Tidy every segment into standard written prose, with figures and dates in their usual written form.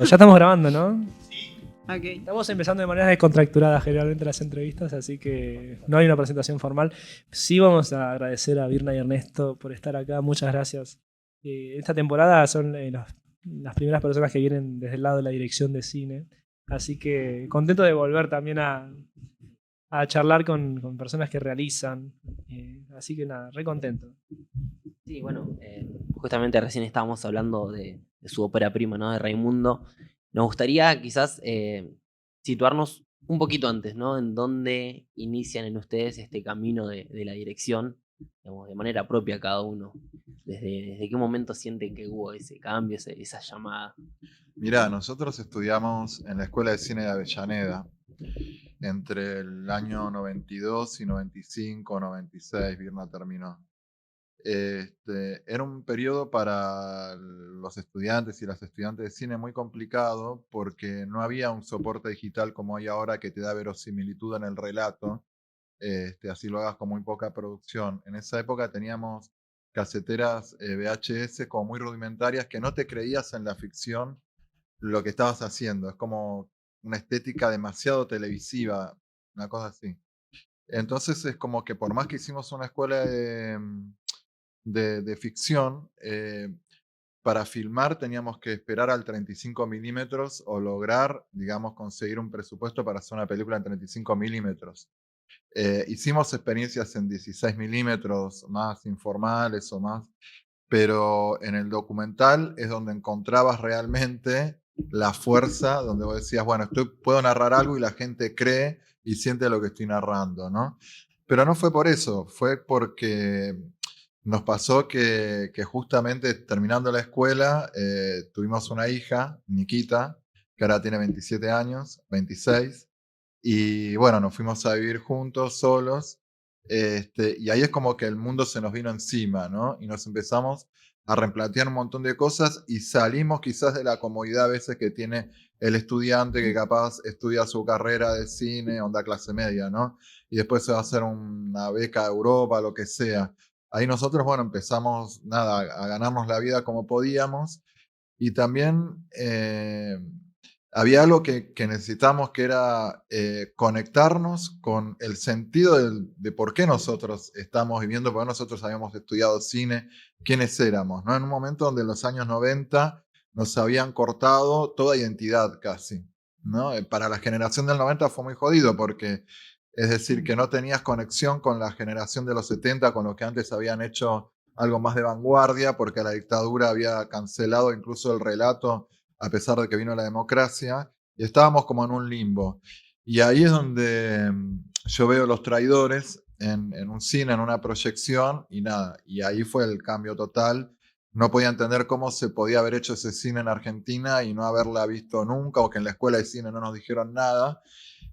Ya estamos grabando, ¿no? Ok. Estamos empezando de manera descontracturada generalmente las entrevistas, así que no hay una presentación formal. Sí vamos a agradecer a Virna y Ernesto por estar acá. Muchas gracias. Esta temporada son las primeras personas que vienen desde el lado de la dirección de cine. Así que contento de volver también a charlar con personas que realizan. Así que nada, re contento. Sí, bueno, justamente recién estábamos hablando de su ópera prima, ¿no? De Raimundo. Nos gustaría quizás situarnos un poquito antes, ¿no? En dónde inician en ustedes este camino de la dirección, digamos, de manera propia cada uno. ¿Desde qué momento sienten que hubo ese cambio, esa llamada? Mirá, nosotros estudiamos en la Escuela de Cine de Avellaneda entre el año 92 y 95, 96, Virna terminó. Era un periodo para los estudiantes y las estudiantes de cine muy complicado porque no había un soporte digital como hay ahora que te da verosimilitud en el relato, así lo hagas con muy poca producción. En esa época teníamos caseteras VHS como muy rudimentarias que no te creías en la ficción lo que estabas haciendo. Es como una estética demasiado televisiva, una cosa así. Entonces es como que por más que hicimos una escuela de ficción, para filmar teníamos que esperar al 35 milímetros o lograr, digamos, conseguir un presupuesto para hacer una película en 35 milímetros. Hicimos experiencias en 16 milímetros más informales o más, pero en el documental es donde encontrabas realmente la fuerza, donde vos decías, bueno, puedo narrar algo y la gente cree y siente lo que estoy narrando, ¿no? Pero no fue por eso, fue porque nos pasó que justamente terminando la escuela tuvimos una hija, Nikita, que ahora tiene 27 años, 26, y bueno, nos fuimos a vivir juntos, solos, y ahí es como que el mundo se nos vino encima, ¿no? Y nos empezamos a replantear un montón de cosas y salimos quizás de la comodidad a veces que tiene el estudiante que capaz estudia su carrera de cine, onda clase media, ¿no? Y después se va a hacer una beca a Europa, lo que sea. Ahí nosotros, bueno, empezamos, nada, a ganarnos la vida como podíamos y también había algo que necesitamos que era conectarnos con el sentido de por qué nosotros estamos viviendo, por qué nosotros habíamos estudiado cine, quiénes éramos, ¿no? En un momento donde en los años 90 nos habían cortado toda identidad casi, ¿no? Para la generación del 90 fue muy jodido porque es decir, que no tenías conexión con la generación de los 70, con los que antes habían hecho algo más de vanguardia, porque la dictadura había cancelado incluso el relato, a pesar de que vino la democracia, y estábamos como en un limbo. Y ahí es donde yo veo Los Traidores en un cine, en una proyección, y nada, y ahí fue el cambio total. No podía entender cómo se podía haber hecho ese cine en Argentina y no haberla visto nunca, o que en la escuela de cine no nos dijeron nada.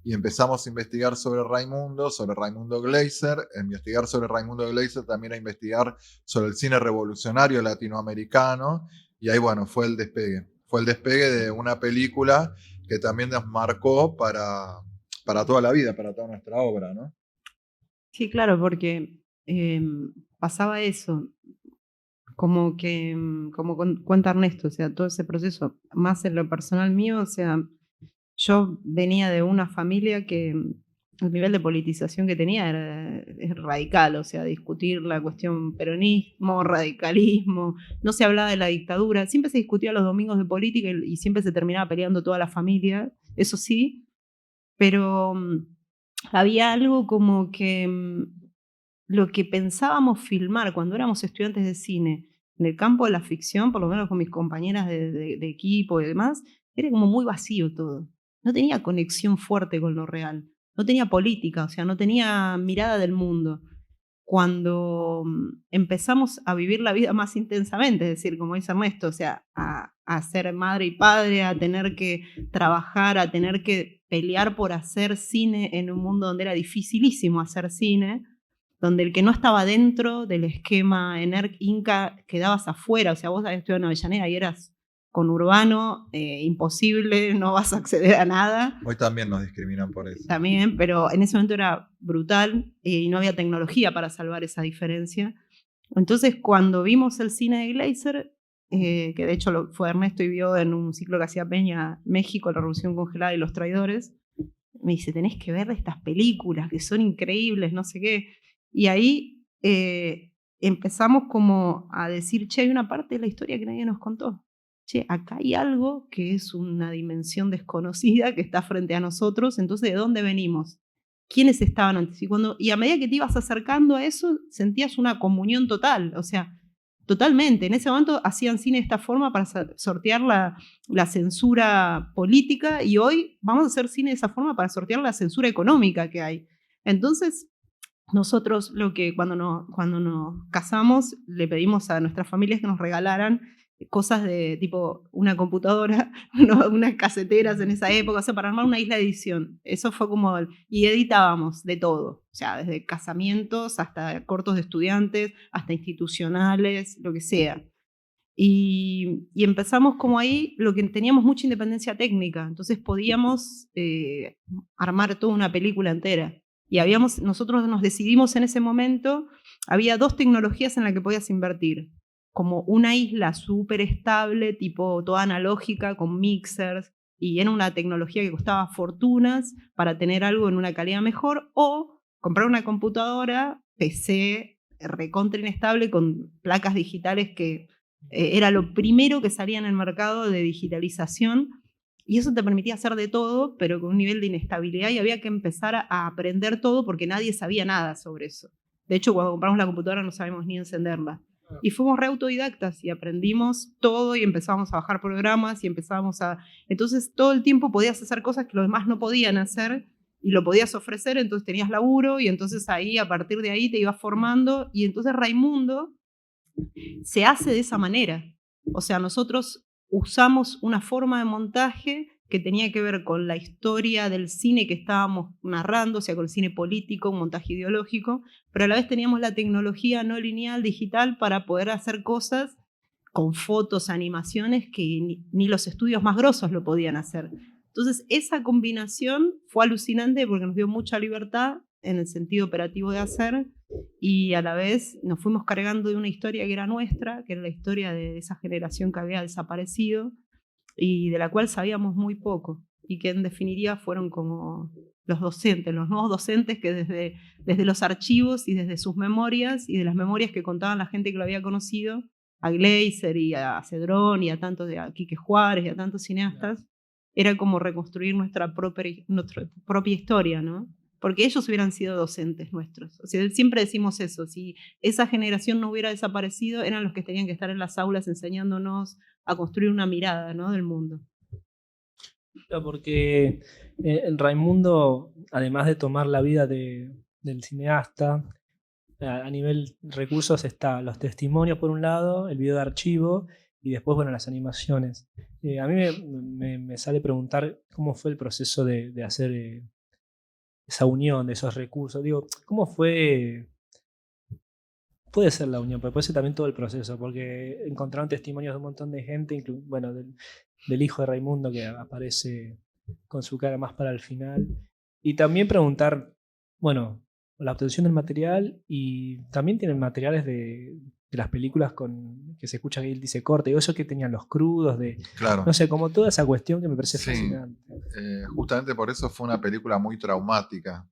Y empezamos a investigar sobre Raimundo Gleiser, a investigar sobre Raimundo Gleiser, también a investigar sobre el cine revolucionario latinoamericano, y ahí, bueno, fue el despegue de una película que también nos marcó para toda la vida, para toda nuestra obra, ¿no? Sí, claro, porque pasaba eso, como que, como cuenta Ernesto, o sea, todo ese proceso, más en lo personal mío, o sea, yo venía de una familia que el nivel de politización que tenía es radical, o sea, discutir la cuestión peronismo, radicalismo, no se hablaba de la dictadura, siempre se discutía los domingos de política y siempre se terminaba peleando toda la familia, eso sí, pero había algo como que lo que pensábamos filmar cuando éramos estudiantes de cine en el campo de la ficción, por lo menos con mis compañeras de equipo y demás, era como muy vacío todo. No tenía conexión fuerte con lo real. No tenía política, o sea, no tenía mirada del mundo. Cuando empezamos a vivir la vida más intensamente, es decir, como dice Ernesto, o sea, a ser madre y padre, a tener que trabajar, a tener que pelear por hacer cine en un mundo donde era dificilísimo hacer cine, donde el que no estaba dentro del esquema ENERC Inca quedabas afuera, o sea, vos habías estudiado en Avellaneda y eras conurbano, imposible, no vas a acceder a nada. Hoy también nos discriminan por eso. También, pero en ese momento era brutal y no había tecnología para salvar esa diferencia. Entonces, cuando vimos el cine de Gleiser, que de hecho fue Ernesto y vio en un ciclo que hacía Peña, México, la Revolución Congelada y los Traidores. Me dice, tenés que ver estas películas que son increíbles, no sé qué. Y ahí empezamos como a decir, che, hay una parte de la historia que nadie nos contó. Che, acá hay algo que es una dimensión desconocida que está frente a nosotros, entonces, ¿de dónde venimos? ¿Quiénes estaban antes? Y a medida que te ibas acercando a eso, sentías una comunión total, o sea, totalmente. En ese momento hacían cine de esta forma para sortear la censura política y hoy vamos a hacer cine de esa forma para sortear la censura económica que hay. Entonces, nosotros cuando nos casamos le pedimos a nuestras familias que nos regalaran cosas de tipo una computadora, unas caseteras en esa época, o sea, para armar una isla de edición. Eso fue como, y editábamos de todo, o sea, desde casamientos hasta cortos de estudiantes, hasta institucionales, lo que sea. Y empezamos como ahí, lo que teníamos mucha independencia técnica, entonces podíamos armar toda una película entera. Y nosotros nos decidimos en ese momento, había 2 tecnologías en las que podías invertir, como una isla súper estable, tipo toda analógica, con mixers, y era una tecnología que costaba fortunas para tener algo en una calidad mejor, o comprar una computadora, PC, recontra inestable, con placas digitales que era lo primero que salía en el mercado de digitalización. Y eso te permitía hacer de todo, pero con un nivel de inestabilidad y había que empezar a aprender todo porque nadie sabía nada sobre eso. De hecho, cuando compramos la computadora no sabíamos ni encenderla. Y fuimos re autodidactas y aprendimos todo y empezamos a bajar programas y empezamos a... Entonces todo el tiempo podías hacer cosas que los demás no podían hacer y lo podías ofrecer, entonces tenías laburo y entonces ahí, a partir de ahí te ibas formando y entonces Raimundo se hace de esa manera. O sea, nosotros usamos una forma de montaje que tenía que ver con la historia del cine que estábamos narrando, o sea, con el cine político, un montaje ideológico, pero a la vez teníamos la tecnología no lineal, digital, para poder hacer cosas con fotos, animaciones que ni los estudios más grosos lo podían hacer. Entonces, esa combinación fue alucinante porque nos dio mucha libertad en el sentido operativo de hacer y a la vez nos fuimos cargando de una historia que era nuestra, que era la historia de esa generación que había desaparecido y de la cual sabíamos muy poco y que en definitiva fueron como los docentes, los nuevos docentes que desde los archivos y desde sus memorias y de las memorias que contaban la gente que lo había conocido, a Gleiser y a Cedrón y a tantos, a Quique Juárez y a tantos cineastas, era como reconstruir nuestra propia historia, ¿no? Porque ellos hubieran sido docentes nuestros. O sea, siempre decimos eso, si esa generación no hubiera desaparecido, eran los que tenían que estar en las aulas enseñándonos a construir una mirada, ¿no?, del mundo. Porque en Raimundo, además de tomar la vida del cineasta, a nivel recursos está los testimonios por un lado, el video de archivo y después, bueno, las animaciones. A mí me sale preguntar cómo fue el proceso de hacer esa unión de esos recursos. Digo, ¿cómo fue? Puede ser la unión, pero puede ser también todo el proceso, porque encontraron testimonios de un montón de gente, bueno, del hijo de Raimundo que aparece con su cara más para el final. Y también preguntar, bueno, la obtención del material y también tienen materiales de las películas que se escucha que él dice corte, y eso que tenían los crudos, Claro. no sé, como toda esa cuestión que me parece Sí, fascinante. Justamente por eso fue una película muy traumática,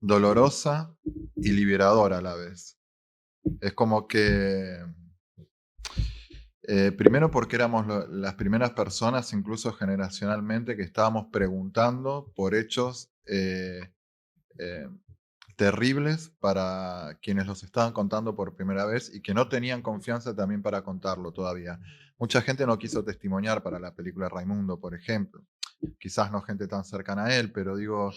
dolorosa y liberadora a la vez. Es como que, primero porque éramos las primeras personas, incluso generacionalmente, que estábamos preguntando por hechos terribles para quienes los estaban contando por primera vez y que no tenían confianza también para contarlo todavía. Mucha gente no quiso testimoniar para la película Raimundo, por ejemplo. Quizás no gente tan cercana a él, pero digo,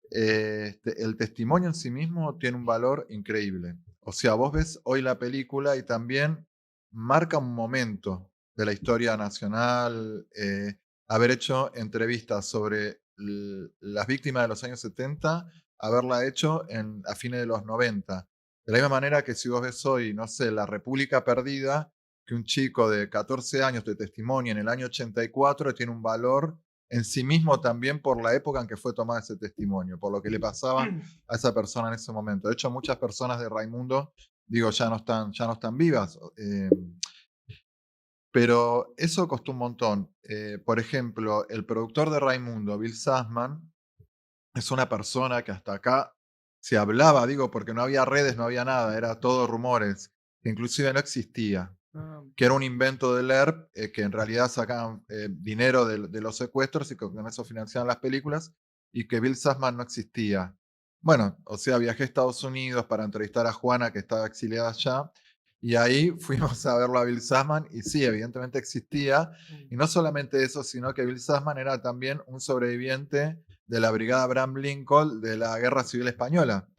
el testimonio en sí mismo tiene un valor increíble. O sea, vos ves hoy la película y también marca un momento de la historia nacional, haber hecho entrevistas sobre las víctimas de los años 70, haberla hecho a fines de los 90. De la misma manera que si vos ves hoy, no sé, La República Perdida, que un chico de 14 años te testimonia en el año 84, tiene un valor en sí mismo también por la época en que fue tomado ese testimonio, por lo que le pasaba a esa persona en ese momento. De hecho, muchas personas de Raimundo digo, ya no están vivas. Pero eso costó un montón. Por ejemplo, el productor de Raimundo, Bill Sussman, es una persona que hasta acá se hablaba, digo, porque no había redes, no había nada, era todo rumores, que inclusive no existía, Ah, que era un invento del ERP, que en realidad sacaban dinero de los secuestros y que con eso financiaban las películas, y que Bill Sussman no existía. Bueno, o sea, viajé a Estados Unidos para entrevistar a Juana, que estaba exiliada allá, y ahí fuimos a verlo a Bill Sussman, y sí, evidentemente existía, y no solamente eso, sino que Bill Sussman era también un sobreviviente de la Brigada Abraham Lincoln de la Guerra Civil Española,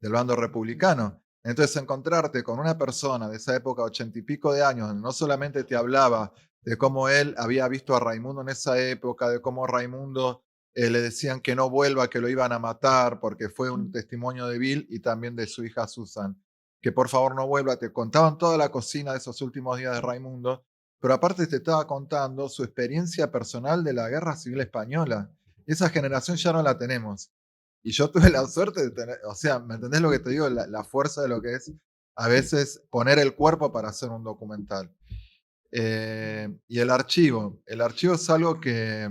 del bando republicano. Entonces, encontrarte con una persona de esa época, 80 y pico de años, no solamente te hablaba de cómo él había visto a Raimundo en esa época, de cómo Raimundo le decían que no vuelva, que lo iban a matar, porque fue un testimonio de Bill y también de su hija Susan, que por favor no vuelva, te contaban toda la cocina de esos últimos días de Raimundo, pero aparte te estaba contando su experiencia personal de la Guerra Civil Española. Esa generación ya no la tenemos. Y yo tuve la suerte de tener, o sea, ¿me entendés lo que te digo? La fuerza de lo que es a veces poner el cuerpo para hacer un documental. Y el archivo es algo que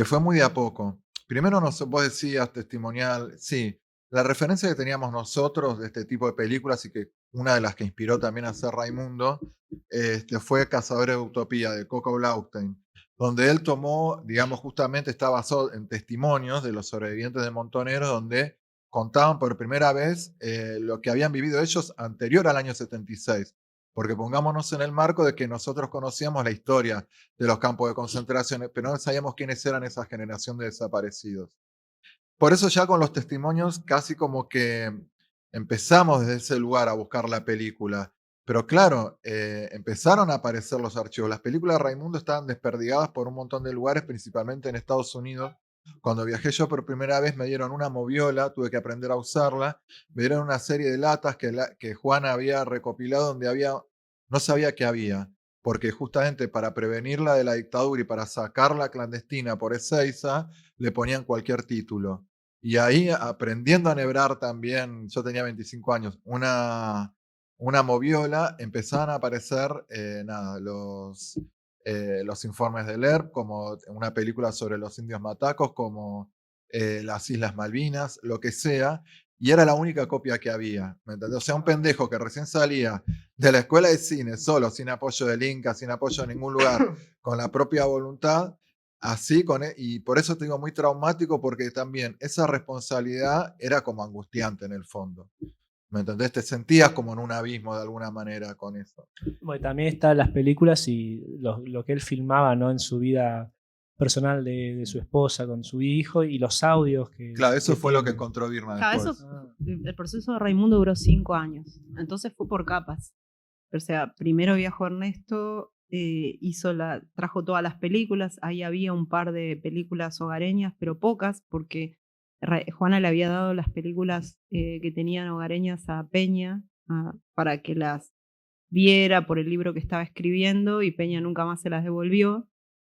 fue muy de a poco. Primero vos decías testimonial, sí, la referencia que teníamos nosotros de este tipo de películas y que una de las que inspiró también a hacer Raimundo fue Cazadores de Utopía de Coco Blaustein, donde él tomó, digamos, justamente está basado en testimonios de los sobrevivientes de Montoneros, donde contaban por primera vez lo que habían vivido ellos anterior al año 76. Porque pongámonos en el marco de que nosotros conocíamos la historia de los campos de concentración, pero no sabíamos quiénes eran esa generación de desaparecidos. Por eso ya con los testimonios casi como que empezamos desde ese lugar a buscar la película. Pero claro, empezaron a aparecer los archivos. Las películas de Raimundo estaban desperdigadas por un montón de lugares, principalmente en Estados Unidos. Cuando viajé yo por primera vez me dieron una moviola, tuve que aprender a usarla. Me dieron una serie de latas que Juana había recopilado donde no sabía qué había, porque justamente para prevenirla de la dictadura y para sacarla clandestina por Ezeiza, le ponían cualquier título. Y ahí aprendiendo a enhebrar también, yo tenía 25 años, una moviola, empezaban a aparecer los informes del ERP, como una película sobre los indios matacos, como las Islas Malvinas, lo que sea, y era la única copia que había, ¿me entendés? O sea, un pendejo que recién salía de la escuela de cine, solo, sin apoyo del Inca, sin apoyo de ningún lugar, con la propia voluntad, así, y por eso te digo muy traumático, porque también esa responsabilidad era como angustiante en el fondo. ¿Me entendés? Te sentías como en un abismo de alguna manera con eso. bueno, también están las películas y lo que él filmaba, ¿no? En su vida personal de su esposa con su hijo y los audios Claro, eso que fue lo que tiene. encontró Birna Claro, después. el proceso de Raimundo duró 5 años, entonces fue por capas. O sea, primero viajó Ernesto, trajo todas las películas, ahí había un par de películas hogareñas, pero pocas, porque Juana le había dado las películas que tenían hogareñas a Peña para que las viera por el libro que estaba escribiendo y Peña nunca más se las devolvió.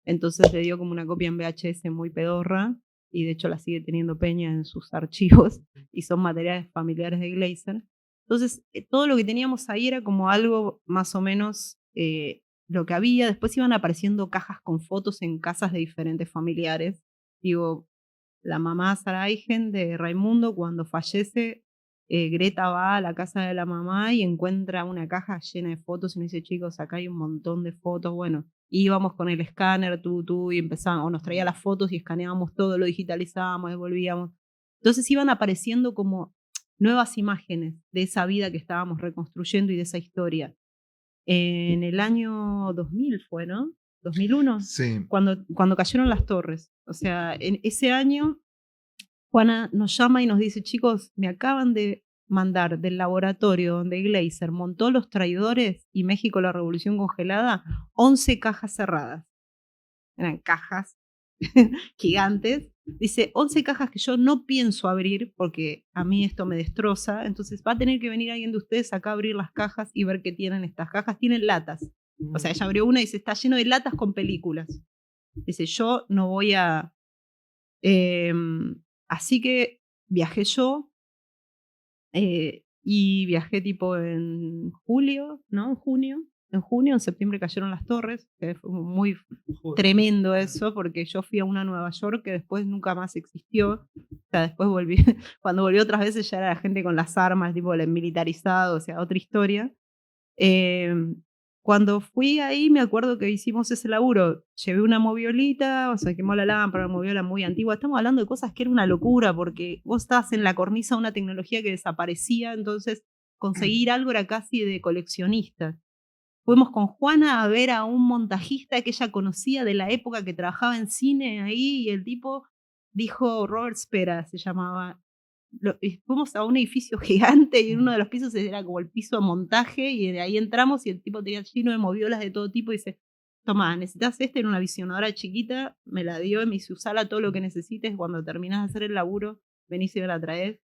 Entonces le dio como una copia en VHS muy pedorra y de hecho la sigue teniendo Peña en sus archivos y son materiales familiares de Gleiser. Entonces todo lo que teníamos ahí era como algo más o menos lo que había. Después iban apareciendo cajas con fotos en casas de diferentes familiares. Digo, la mamá Sarah Eichen de Raimundo, cuando fallece, Greta va a la casa de la mamá y encuentra una caja llena de fotos y nos dice, chicos, acá hay un montón de fotos. Bueno, íbamos con el escáner, y empezábamos, o nos traía las fotos y escaneábamos todo, lo digitalizábamos, devolvíamos. Entonces iban apareciendo como nuevas imágenes de esa vida que estábamos reconstruyendo y de esa historia. En el año 2000 fue, ¿no? 2001, Sí. cuando cayeron las torres. O sea, en ese año Juana nos llama y nos dice, chicos, me acaban de mandar del laboratorio donde Gleiser montó los traidores y México la revolución congelada, 11 cajas cerradas. Eran cajas gigantes. Dice, 11 cajas que yo no pienso abrir porque a mí esto me destroza. Entonces va a tener que venir alguien de ustedes acá a abrir las cajas y ver qué tienen estas cajas. Tienen latas. O sea, ella abrió una y dice, está lleno de latas con películas. Dice, yo no voy a... así que viajé yo, Y viajé tipo en julio, ¿no? En junio. En junio, en septiembre cayeron las torres, que fue muy tremendo eso, porque yo fui a una Nueva York que después nunca más existió. O sea, después volví, cuando volví otras veces ya era la gente con las armas, tipo el militarizado, o sea, otra historia. Cuando fui ahí me acuerdo que hicimos ese laburo, llevé una moviolita, o sea, quemó la lámpara, una moviola muy antigua, estamos hablando de cosas que era una locura, porque vos estabas en la cornisa de una tecnología que desaparecía, entonces conseguir algo era casi de coleccionista. Fuimos con Juana a ver a un montajista que ella conocía de la época que trabajaba en cine ahí, y el tipo dijo, Robert Spera se llamaba. Fuimos a un edificio gigante y en uno de los pisos era como el piso de montaje, y de ahí entramos y el tipo tenía lleno de moviolas de todo tipo y dice, toma, necesitas en una visionadora chiquita, me la dio y me dice, usala todo lo que necesites, cuando terminás de hacer el laburo, venís y me la traes.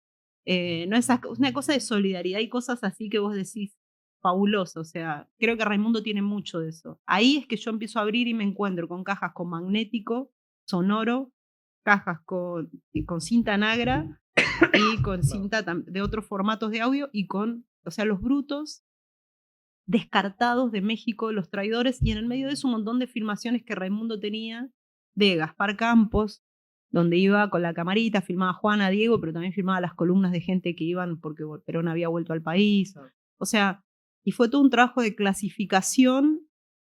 No es una cosa de solidaridad y cosas así que vos decís, fabuloso, o sea, creo que Raimundo tiene mucho de eso. Ahí es que yo empiezo a abrir y me encuentro con cajas con magnético, sonoro, cajas con cinta negra y con cinta de otros formatos de audio y con, o sea, los brutos descartados de México, los traidores, y en el medio de eso un montón de filmaciones que Raimundo tenía de Gaspar Campos, donde iba con la camarita, filmaba a Juana, a Diego, pero también filmaba las columnas de gente que iban porque Perón había vuelto al país. O sea, y fue todo un trabajo de clasificación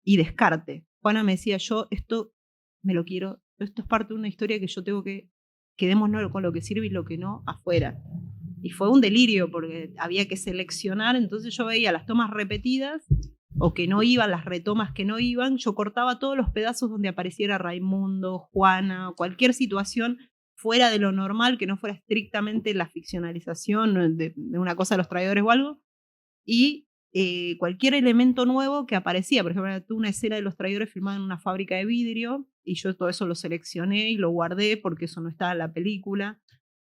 y descarte. Juana me decía, yo esto me lo quiero, esto es parte de una historia que yo tengo que, quedémonos con lo que sirve y lo que no, afuera. Y fue un delirio porque había que seleccionar, entonces yo veía las tomas repetidas o que no iban, las retomas que no iban, yo cortaba todos los pedazos donde apareciera Raimundo, Juana, cualquier situación fuera de lo normal, que no fuera estrictamente la ficcionalización de una cosa de los traidores o algo, y cualquier elemento nuevo que aparecía. Por ejemplo, tuve una escena de los traidores filmada en una fábrica de vidrio y yo todo eso lo seleccioné y lo guardé porque eso no estaba en la película.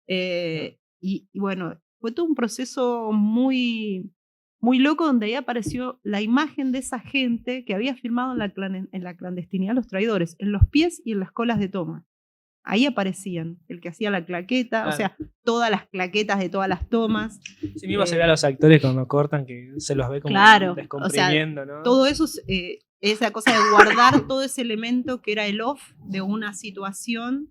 Y bueno, fue todo un proceso muy, muy loco, donde ahí apareció la imagen de esa gente que había filmado en la clandestinidad los traidores, en los pies y en las colas de toma. Ahí aparecían, el que hacía la claqueta, o sea, todas las claquetas de todas las tomas. Sí, mismo se ve a los actores cuando cortan, que se los ve como Claro, descomprimiendo, o sea, ¿no? todo eso, esa cosa de guardar todo ese elemento que era el off de una situación.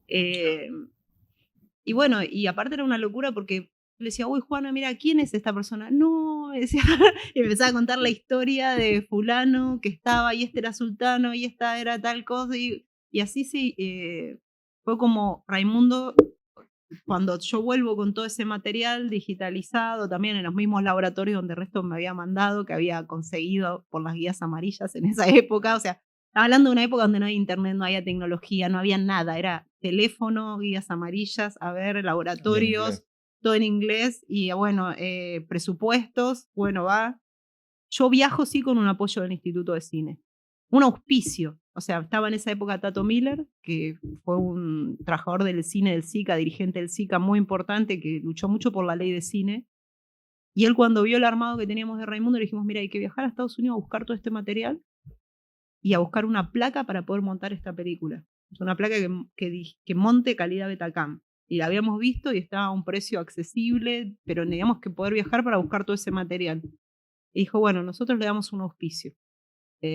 Y bueno, y aparte era una locura porque le decía, uy, Juana, mira, ¿quién es esta persona? No, decía, y empezaba a contar la historia de fulano que estaba, y este era sultano, y esta era tal cosa, y así sí, fue como Raimundo, cuando yo vuelvo con todo ese material digitalizado, también en los mismos laboratorios donde el resto me había mandado, que había conseguido por las guías amarillas en esa época, o sea, estaba hablando de una época donde no había internet, no había tecnología, no había nada, era teléfono, guías amarillas, a ver, laboratorios, todo en inglés, y bueno, presupuestos, bueno, va. Yo viajo sí con un apoyo del Instituto de Cine, un auspicio. O sea, estaba en esa época Tato Miller, que fue un trabajador del cine del SICA, dirigente del SICA muy importante, que luchó mucho por la ley de cine. Y él, cuando vio el armado que teníamos de Raimundo, le dijimos, mira, hay que viajar a Estados Unidos a buscar todo este material y a buscar una placa para poder montar esta película. Es una placa que monte calidad Betacam. Y la habíamos visto y estaba a un precio accesible, pero teníamos que poder viajar para buscar todo ese material. Y dijo, bueno, nosotros le damos un auspicio.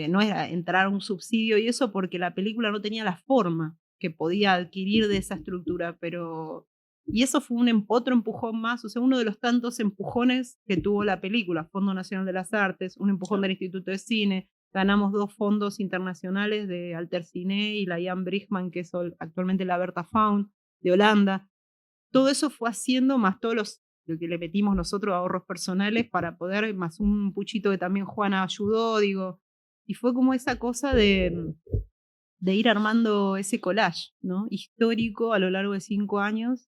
No era entrar a un subsidio y eso, porque la película no tenía la forma que podía adquirir de esa estructura, pero... Y eso fue otro empujón más, o sea, uno de los tantos empujones que tuvo la película, Fondo Nacional de las Artes, un empujón del Instituto de Cine, ganamos 2 fondos internacionales de Alter Cine y la Jan Bridgman, que es actualmente la Bertha Faun, de Holanda. Todo eso fue haciendo, más todos lo que le metimos nosotros, ahorros personales, para poder, más un puchito que también Juana ayudó, digo, y fue como esa cosa de ir armando ese collage, ¿no? Histórico a lo largo de 5 años,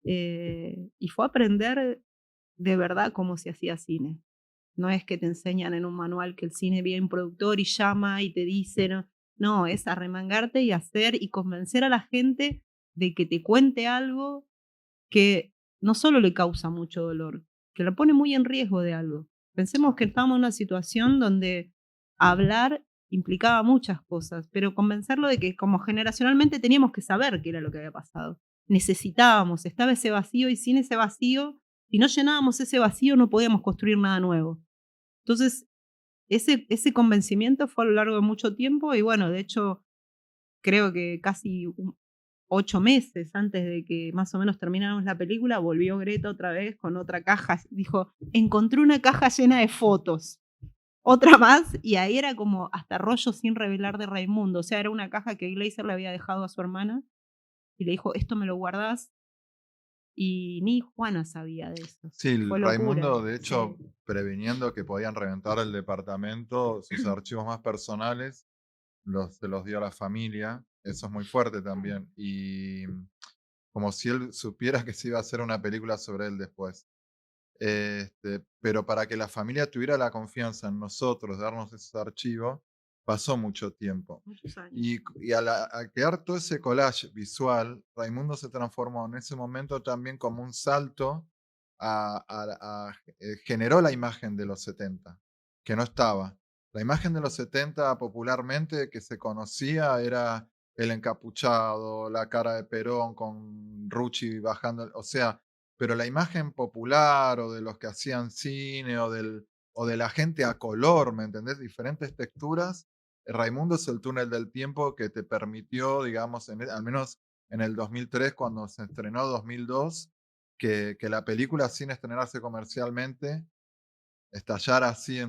y fue aprender de verdad cómo se hacía cine. No es que te enseñan en un manual que el cine viene un productor y llama y te dice, no, es arremangarte y hacer y convencer a la gente de que te cuente algo que no solo le causa mucho dolor, que lo pone muy en riesgo de algo. Pensemos que estamos en una situación donde hablar implicaba muchas cosas, pero convencerlo de que como generacionalmente teníamos que saber qué era lo que había pasado. Necesitábamos, estaba ese vacío, y sin ese vacío Si no llenábamos ese vacío, no podíamos construir nada nuevo. Entonces, ese convencimiento fue a lo largo de mucho tiempo y bueno, de hecho, creo que casi 8 meses antes de que más o menos termináramos la película, volvió Greta otra vez con otra caja. Dijo, encontré una caja llena de fotos. Otra más, y ahí era como hasta rollo sin revelar de Raimundo. O sea, era una caja que Glazer le había dejado a su hermana y le dijo, esto me lo guardás. Y ni Juana sabía de eso. Sí, Fue locura. Raimundo, de hecho, Sí. previniendo que podían reventar el departamento, sus archivos más personales se los dio a la familia. Eso es muy fuerte también. Y como si él supiera que se iba a hacer una película sobre él después. Pero para que la familia tuviera la confianza en nosotros, de darnos esos archivos, pasó mucho tiempo. Muchos años. Y al crear todo ese collage visual, Raimundo se transformó en ese momento también como un salto generó la imagen de los 70, que no estaba. La imagen de los 70 popularmente que se conocía era el encapuchado, la cara de Perón con Rucci bajando, o sea, pero la imagen popular o de los que hacían cine o de la gente a color, ¿me entendés? Diferentes texturas. Raimundo es el túnel del tiempo que te permitió, digamos, al menos en el 2003, cuando se estrenó 2002, que la película, sin estrenarse comercialmente, estallara así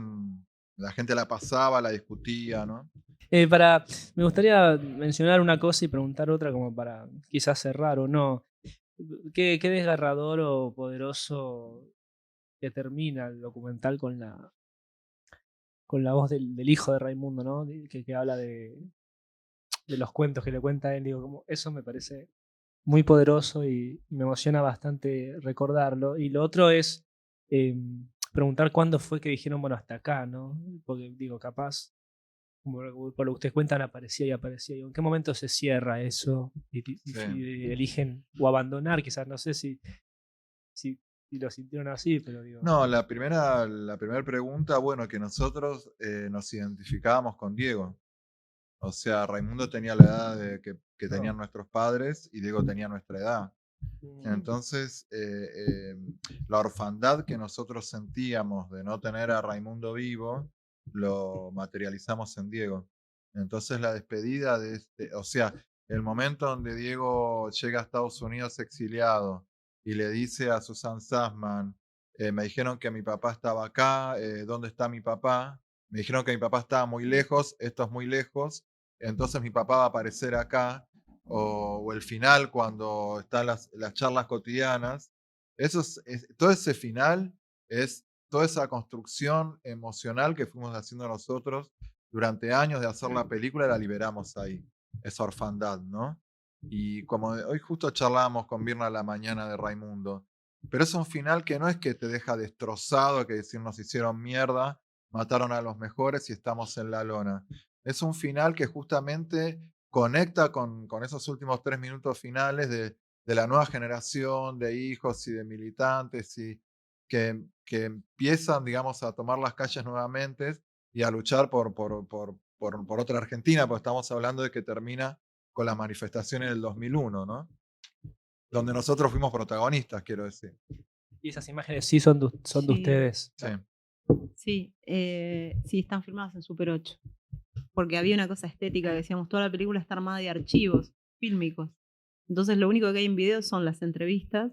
la gente la pasaba, la discutía, ¿no? Me gustaría mencionar una cosa y preguntar otra como para quizás cerrar o no. Qué desgarrador o poderoso que termina el documental con la voz del hijo de Raimundo, ¿no? Que habla de los cuentos que le cuenta él. Digo, como eso me parece muy poderoso y me emociona bastante recordarlo. Y lo otro es preguntar cuándo fue que dijeron, bueno, hasta acá, ¿no? Porque digo, capaz, como por lo que ustedes cuentan, aparecía y aparecía. Digo, ¿en qué momento se cierra eso? Y eligen o abandonar, quizás, no sé si lo sintieron así, pero digo. No, la primera pregunta, bueno, que nosotros nos identificábamos con Diego. O sea, Raimundo tenía la edad que tenían nuestros padres y Diego tenía nuestra edad. Entonces, la orfandad que nosotros sentíamos de no tener a Raimundo vivo, lo materializamos en Diego. Entonces, la despedida o sea, el momento donde Diego llega a Estados Unidos exiliado y le dice a Susan Sassman, me dijeron que mi papá estaba acá, ¿dónde está mi papá? Me dijeron que mi papá estaba muy lejos, esto es muy lejos, entonces mi papá va a aparecer acá. O el final cuando están las charlas cotidianas. Todo ese final es toda esa construcción emocional que fuimos haciendo nosotros durante años de hacer la película, la liberamos ahí, esa orfandad, ¿no? Y como hoy justo charlábamos con Virna a la mañana de Raimundo, pero es un final que no es que te deja destrozado, que decir nos hicieron mierda, mataron a los mejores y estamos en la lona. Es un final que justamente conecta con esos últimos 3 minutos finales de la nueva generación de hijos y de militantes y que empiezan, digamos, a tomar las calles nuevamente y a luchar por otra Argentina, porque estamos hablando de que termina con las manifestaciones del 2001, ¿no? Donde nosotros fuimos protagonistas, quiero decir. Y esas imágenes sí son de ustedes. Sí. Sí, sí, están filmadas en Super 8. Porque había una cosa estética que decíamos, toda la película está armada de archivos fílmicos. Entonces lo único que hay en video son las entrevistas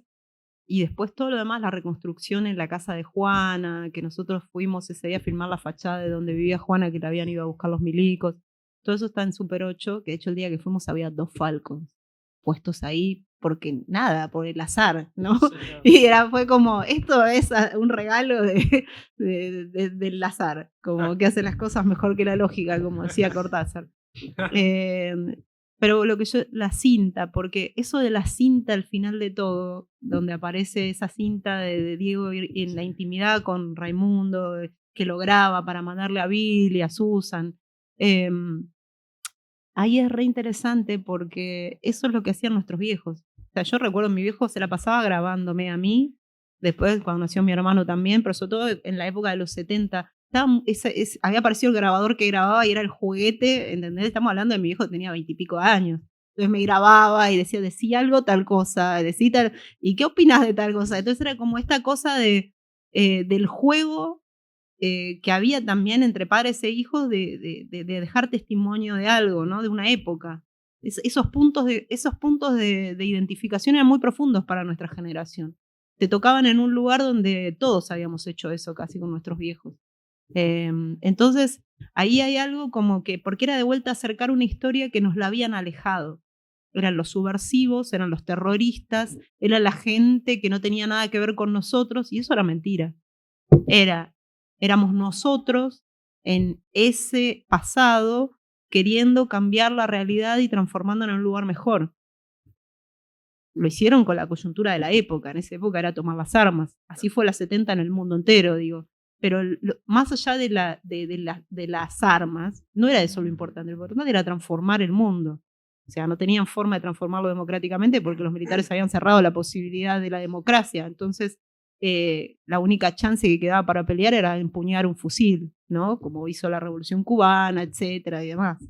y después todo lo demás, la reconstrucción en la casa de Juana, que nosotros fuimos ese día a filmar la fachada de donde vivía Juana, que la habían ido a buscar los milicos. Todo eso está en Super 8, que de hecho el día que fuimos había 2 Falcons puestos ahí porque nada, por el azar, ¿no? Y fue como, esto es un regalo del azar, como que hace las cosas mejor que la lógica, como decía Cortázar. Pero la cinta, porque eso de la cinta al final de todo, donde aparece esa cinta de Diego en la intimidad con Raimundo, que lo graba para mandarle a Bill y a Susan, ahí es re interesante porque eso es lo que hacían nuestros viejos. O sea, yo recuerdo mi viejo se la pasaba grabándome a mí, después cuando nació mi hermano también, pero sobre todo en la época de los 70, había aparecido el grabador que grababa y era el juguete, ¿entendés? Estamos hablando de mi viejo que tenía 20 y pico años. Entonces me grababa y decía, decí algo, tal cosa, decí tal, ¿y qué opinas de tal cosa? Entonces era como esta cosa del juego que había también entre padres e hijos de dejar testimonio de algo, ¿no? De una época. Esos puntos de identificación eran muy profundos para nuestra generación. Te tocaban en un lugar donde todos habíamos hecho eso casi con nuestros viejos. Entonces, ahí hay algo como que, porque era de vuelta acercar una historia que nos la habían alejado. Eran los subversivos, eran los terroristas, era la gente que no tenía nada que ver con nosotros, y eso era mentira. Éramos nosotros en ese pasado queriendo cambiar la realidad y transformándola en un lugar mejor. Lo hicieron con la coyuntura de la época. En esa época era tomar las armas. Así fue la 70 en el mundo entero, digo. Pero más allá de las armas, no era eso lo importante. Lo importante era transformar el mundo. O sea, no tenían forma de transformarlo democráticamente porque los militares habían cerrado la posibilidad de la democracia. Entonces, la única chance que quedaba para pelear era empuñar un fusil, ¿no? Como hizo la Revolución Cubana, etcétera, y demás.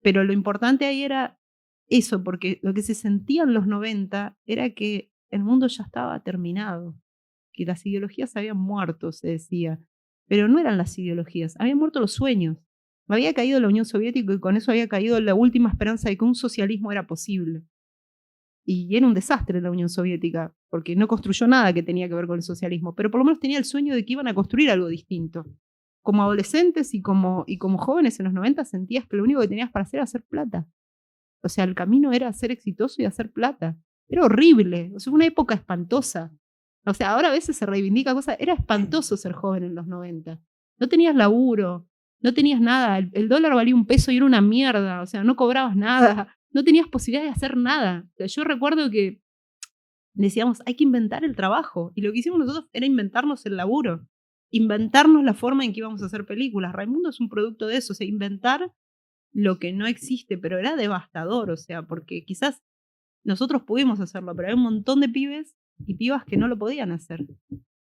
Pero lo importante ahí era eso, porque lo que se sentía en los 90 era que el mundo ya estaba terminado, que las ideologías habían muerto, se decía. Pero no eran las ideologías, habían muerto los sueños. Había caído la Unión Soviética y con eso había caído la última esperanza de que un socialismo era posible. Y era un desastre la Unión Soviética, porque no construyó nada que tenía que ver con el socialismo, pero por lo menos tenía el sueño de que iban a construir algo distinto. Como adolescentes y como jóvenes en los 90 sentías que lo único que tenías para hacer era hacer plata. O sea, el camino era ser exitoso y hacer plata. Era horrible, o sea, una época espantosa. O sea, ahora a veces se reivindica cosas. Era espantoso ser joven en los 90. No tenías laburo, no tenías nada. El dólar valía $1 y era una mierda. O sea, no cobrabas nada. No tenías posibilidad de hacer nada. O sea, yo recuerdo que decíamos, hay que inventar el trabajo. Y lo que hicimos nosotros era inventarnos el laburo. Inventarnos la forma en que íbamos a hacer películas. Raimundo es un producto de eso. O sea, inventar lo que no existe, pero era devastador, o sea, porque quizás nosotros pudimos hacerlo, pero hay un montón de pibes y pibas que no lo podían hacer,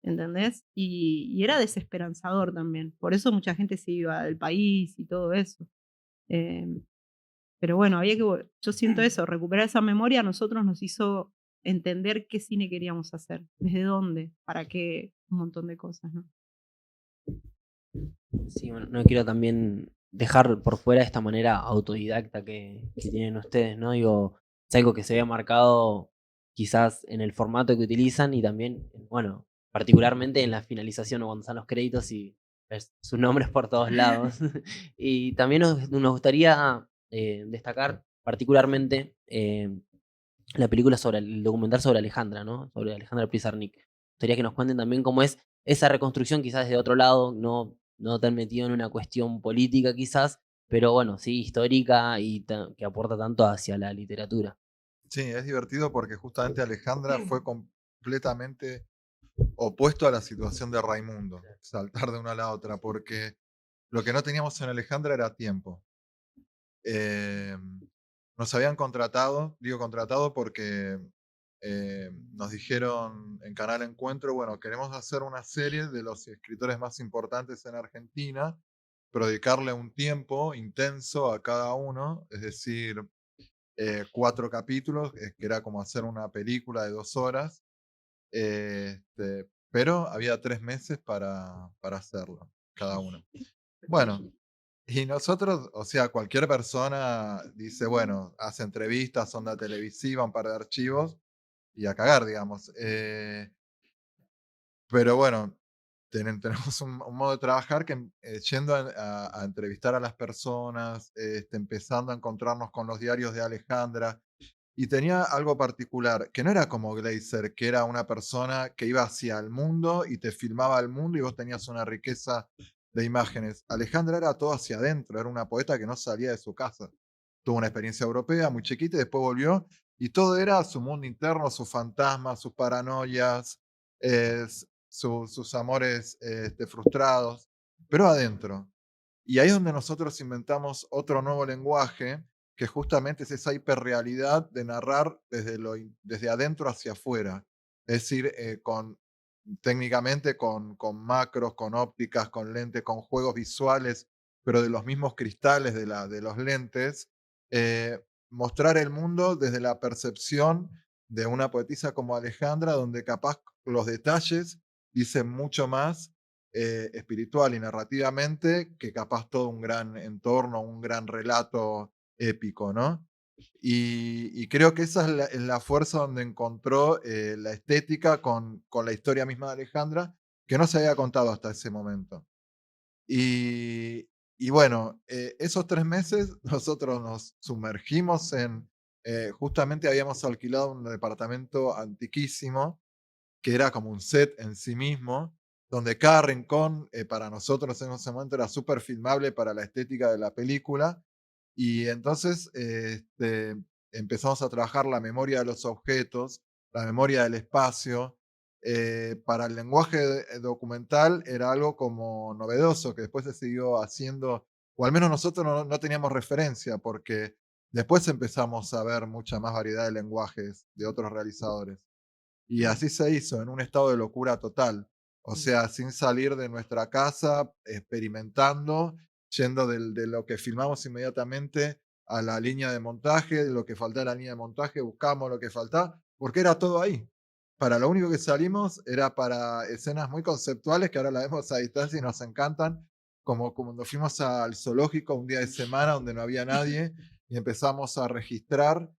¿entendés? Y era desesperanzador también, por eso mucha gente se iba del país y todo eso. Eh, pero bueno, yo siento eso, recuperar esa memoria a nosotros nos hizo entender qué cine queríamos hacer, desde dónde, para qué, un montón de cosas, ¿no? Sí, bueno, no quiero también dejar por fuera esta manera autodidacta que tienen ustedes, ¿no? Digo, es algo que se había marcado quizás en el formato que utilizan y también, bueno, particularmente en la finalización o cuando están los créditos y ves sus nombres por todos lados. Y también nos gustaría destacar particularmente la película sobre el documental sobre Alejandra, ¿no? Sobre Alejandra Pizarnik. Me gustaría que nos cuenten también cómo es esa reconstrucción, quizás desde otro lado, no tan metido en una cuestión política quizás, pero bueno, sí, histórica y que aporta tanto hacia la literatura. Sí, es divertido porque justamente Alejandra fue completamente opuesto a la situación de Raimundo, saltar de una a la otra, porque lo que no teníamos en Alejandra era tiempo. Nos habían contratado, digo contratado porque nos dijeron en Canal Encuentro, bueno, queremos hacer una serie de los escritores más importantes en Argentina, pero dedicarle un tiempo intenso a cada uno, es decir, 4 capítulos, que era como hacer una película de 2 horas, pero había 3 meses para hacerlo, cada uno. Bueno, y nosotros, o sea, cualquier persona dice, bueno, hace entrevistas, onda televisiva, un par de archivos y a cagar, digamos. Pero bueno, tenemos un modo de trabajar que yendo a entrevistar a las personas, empezando a encontrarnos con los diarios de Alejandra, y tenía algo particular, que no era como Gleiser, que era una persona que iba hacia el mundo y te filmaba el mundo y vos tenías una riqueza de imágenes. Alejandra era todo hacia adentro, era una poeta que no salía de su casa. Tuvo una experiencia europea muy chiquita y después volvió y todo era su mundo interno, sus fantasmas, sus paranoias, sus amores frustrados, pero adentro. Y ahí es donde nosotros inventamos otro nuevo lenguaje, que justamente es esa hiperrealidad de narrar desde adentro hacia afuera. Es decir, técnicamente con macros, con ópticas, con lentes, con juegos visuales, pero de los mismos cristales de los lentes, mostrar el mundo desde la percepción de una poetisa como Alejandra, donde capaz los detalles dicen mucho más espiritual y narrativamente que capaz todo un gran entorno, un gran relato épico, ¿no? Y creo que esa es la fuerza donde encontró la estética con la historia misma de Alejandra, que no se había contado hasta ese momento. Y bueno, esos 3 meses nosotros nos sumergimos justamente habíamos alquilado un departamento antiquísimo, que era como un set en sí mismo, donde cada rincón para nosotros en ese momento era súper filmable para la estética de la película. Y entonces empezamos a trabajar la memoria de los objetos, la memoria del espacio. Para el lenguaje documental era algo como novedoso, que después se siguió haciendo, o al menos nosotros no teníamos referencia, porque después empezamos a ver mucha más variedad de lenguajes de otros realizadores. Y así se hizo, en un estado de locura total. O sea, sin salir de nuestra casa, experimentando, yendo de lo que filmamos inmediatamente a la línea de montaje, de lo que faltaba en la línea de montaje, buscamos lo que faltaba, porque era todo ahí. Para lo único que salimos era para escenas muy conceptuales que ahora las vemos a distancia y nos encantan, como cuando fuimos al zoológico un día de semana donde no había nadie y empezamos a registrar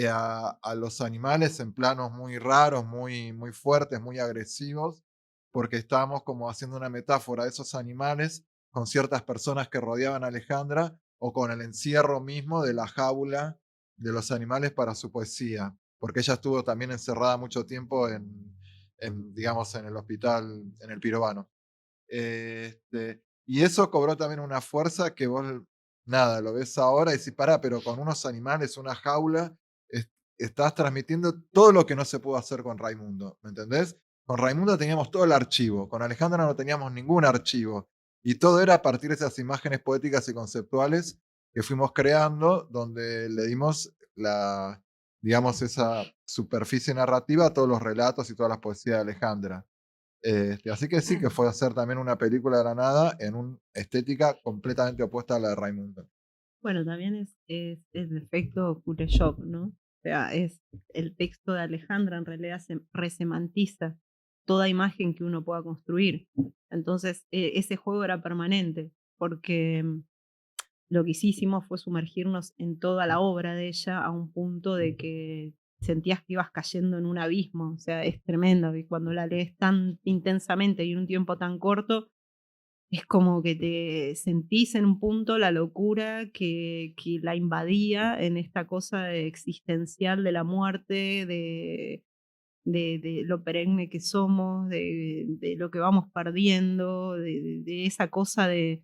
a los animales en planos muy raros, muy fuertes, muy agresivos, porque estábamos como haciendo una metáfora de esos animales con ciertas personas que rodeaban a Alejandra o con el encierro mismo de la jaula de los animales para su poesía, porque ella estuvo también encerrada mucho tiempo digamos, en el hospital, en el Pirovano. Y eso cobró también una fuerza que vos, nada, lo ves ahora y decís, pará, pero con unos animales, una jaula, estás transmitiendo todo lo que no se pudo hacer con Raimundo, ¿me entendés? Con Raimundo teníamos todo el archivo, con Alejandra no teníamos ningún archivo. Y todo era a partir de esas imágenes poéticas y conceptuales que fuimos creando, donde le dimos digamos, esa superficie narrativa a todos los relatos y todas las poesías de Alejandra. Así que sí, que fue hacer también una película de la nada en una estética completamente opuesta a la de Raimundo. Bueno, también es el efecto Kuleshov, ¿no? O sea, es el texto de Alejandra en realidad se resemantiza toda imagen que uno pueda construir. Entonces, ese juego era permanente, porque lo que hicimos fue sumergirnos en toda la obra de ella a un punto de que sentías que ibas cayendo en un abismo. O sea, es tremendo que cuando la lees tan intensamente y en un tiempo tan corto, es como que te sentís en un punto la locura que la invadía en esta cosa existencial de la muerte, de lo perenne que somos, de lo que vamos perdiendo, de esa cosa de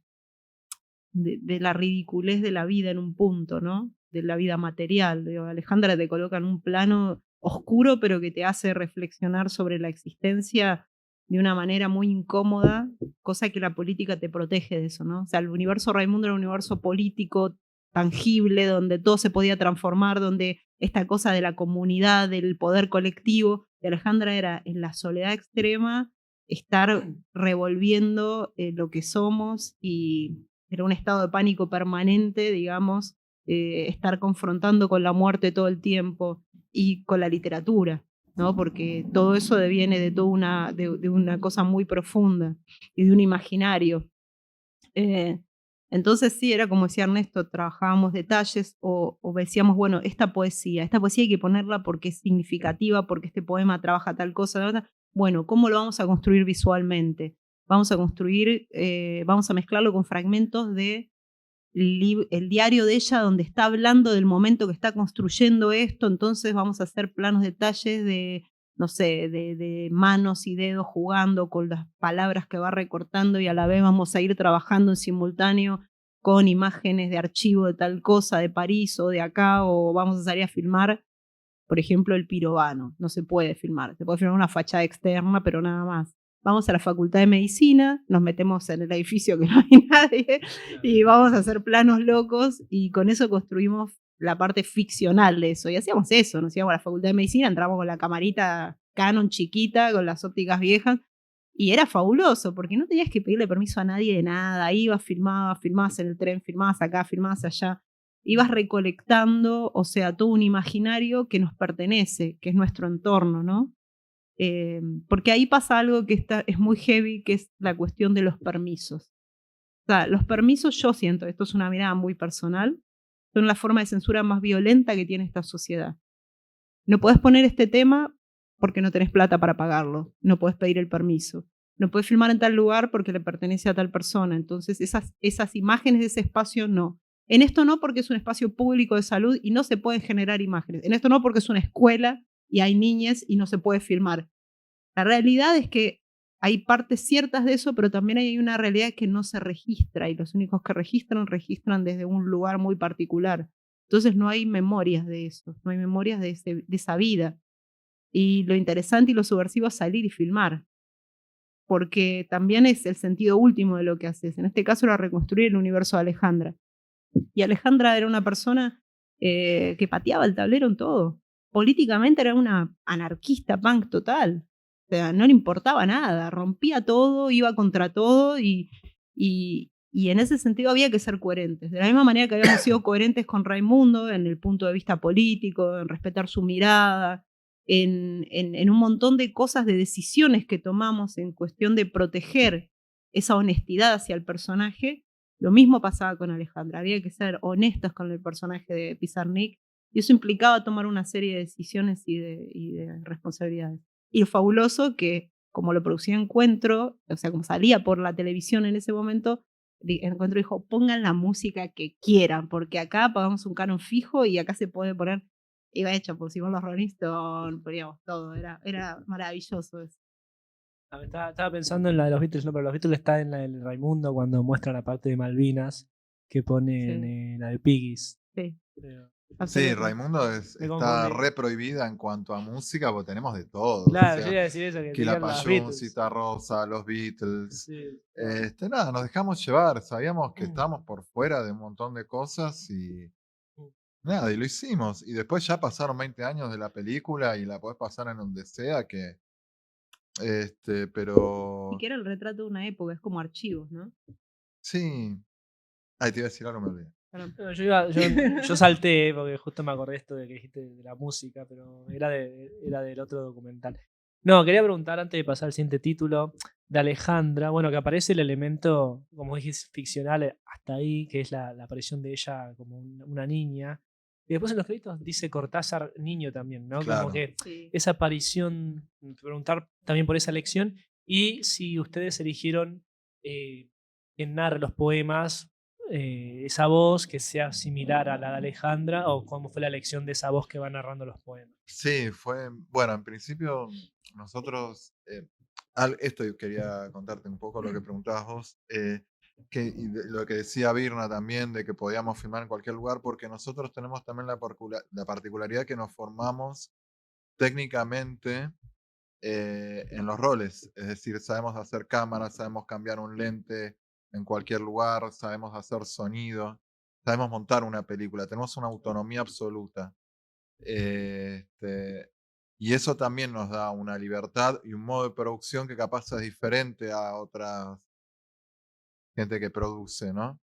la ridiculez de la vida en un punto, ¿no? De la vida material. Digo, Alejandra te coloca en un plano oscuro, pero que te hace reflexionar sobre la existencia de una manera muy incómoda, cosa que la política te protege de eso, ¿no? O sea, el universo Raimundo era un universo político tangible, donde todo se podía transformar, donde esta cosa de la comunidad, del poder colectivo, de Alejandra era en la soledad extrema, estar revolviendo lo que somos y era un estado de pánico permanente, digamos, estar confrontando con la muerte todo el tiempo y con la literatura, ¿no? Porque todo eso deviene de toda de una cosa muy profunda y de un imaginario. Entonces sí, era como decía Ernesto, trabajábamos detalles o decíamos, bueno, esta poesía hay que ponerla porque es significativa, porque este poema trabaja tal cosa. Bueno, ¿cómo lo vamos a construir visualmente? Vamos a construir, vamos a mezclarlo con fragmentos de el diario de ella donde está hablando del momento que está construyendo esto, entonces vamos a hacer planos detalles de, no sé, de manos y dedos jugando con las palabras que va recortando y a la vez vamos a ir trabajando en simultáneo con imágenes de archivo de tal cosa de París o de acá, o vamos a salir a filmar, por ejemplo, el Pirovano. No se puede filmar, se puede filmar una fachada externa, pero nada más. Vamos a la Facultad de Medicina, nos metemos en el edificio que no hay nadie y vamos a hacer planos locos y con eso construimos la parte ficcional de eso. Y hacíamos eso, nos íbamos a la Facultad de Medicina, entramos con la camarita Canon chiquita, con las ópticas viejas y era fabuloso porque no tenías que pedirle permiso a nadie de nada. Ibas, filmabas en el tren, filmabas acá, filmabas allá. ibas recolectando, o sea, todo un imaginario que nos pertenece, que es nuestro entorno, ¿no? Porque ahí pasa algo que es muy heavy, que es la cuestión de los permisos. O sea, los permisos, yo siento, esto es una mirada muy personal, son la forma de censura más violenta que tiene esta sociedad. No podés poner este tema porque no tenés plata para pagarlo, no podés pedir el permiso, no podés filmar en tal lugar porque le pertenece a tal persona, entonces esas imágenes de ese espacio no. En esto no porque es un espacio público de salud y no se pueden generar imágenes. En esto no porque es una escuela y hay niñas y no se puede filmar. La realidad es que hay partes ciertas de eso, pero también hay una realidad que no se registra y los únicos que registran desde un lugar muy particular. Entonces no hay memorias de eso, no hay memorias de esa vida. Y lo interesante y lo subversivo es salir y filmar, porque también es el sentido último de lo que haces. En este caso era reconstruir el universo de Alejandra. Y Alejandra era una persona que pateaba el tablero en todo. Políticamente era una anarquista punk total. O sea, no le importaba nada, rompía todo, iba contra todo y en ese sentido había que ser coherentes. De la misma manera que habíamos sido coherentes con Raimundo en el punto de vista político, en respetar su mirada, en un montón de cosas, de decisiones que tomamos en cuestión de proteger esa honestidad hacia el personaje. Lo mismo pasaba con Alejandra, había que ser honestos con el personaje de Pizarnik y eso implicaba tomar una serie de decisiones y de responsabilidades. Y lo fabuloso que, como lo producía Encuentro, o sea, como salía por la televisión en ese momento, Encuentro dijo, pongan la música que quieran, porque acá pagamos un canon fijo y acá se puede poner, iba hecho, pusimos los Rolling Stones, poníamos todo, era maravilloso eso. Estaba pensando en la de los Beatles, no, pero los Beatles está en la del Raimundo cuando muestran la parte de Malvinas que ponen Sí. la de Piggies. Sí, Pero Sí, absolutamente. Raimundo me está confundí. re prohibida en cuanto a música, porque tenemos de todo. O Claro, yo sea, iba a decir eso, que tenían las Quilapayún, Beatles. Cita Rosa, los Beatles. Sí, Nada, nos dejamos llevar. Sabíamos que estábamos por fuera de un montón de cosas y nada, y lo hicimos. Y después ya pasaron 20 años de la película y la podés pasar en donde sea que. Y Pero. que era el retrato de una época, es como archivos, ¿no? Sí. Ay, te iba a decir algo, me olvidé. Perdón. No, yo salté porque justo me acordé esto de que dijiste de la música, pero era del otro documental. No, quería preguntar antes de pasar al siguiente título de Alejandra, bueno, que aparece el elemento, como dijiste, ficcional hasta ahí, que es la aparición de ella como una niña. Y después en los créditos dice Cortázar niño también, ¿no? Como Claro. que Sí. esa aparición, preguntar también por esa elección y si ustedes eligieron quien narre los poemas, esa voz que sea similar a la de Alejandra o cómo fue la elección de esa voz que va narrando los poemas. Sí, fue. Bueno, en principio, nosotros. Esto quería contarte un poco lo que preguntabas vos. Y lo que decía Virna también, de que podíamos filmar en cualquier lugar, porque nosotros tenemos también la particularidad que nos formamos técnicamente en los roles. Es decir, sabemos hacer cámaras, sabemos cambiar un lente en cualquier lugar, sabemos hacer sonido, sabemos montar una película, tenemos una autonomía absoluta. Este, y eso también nos da una libertad y un modo de producción que capaz es diferente a otras gente que produce, ¿no?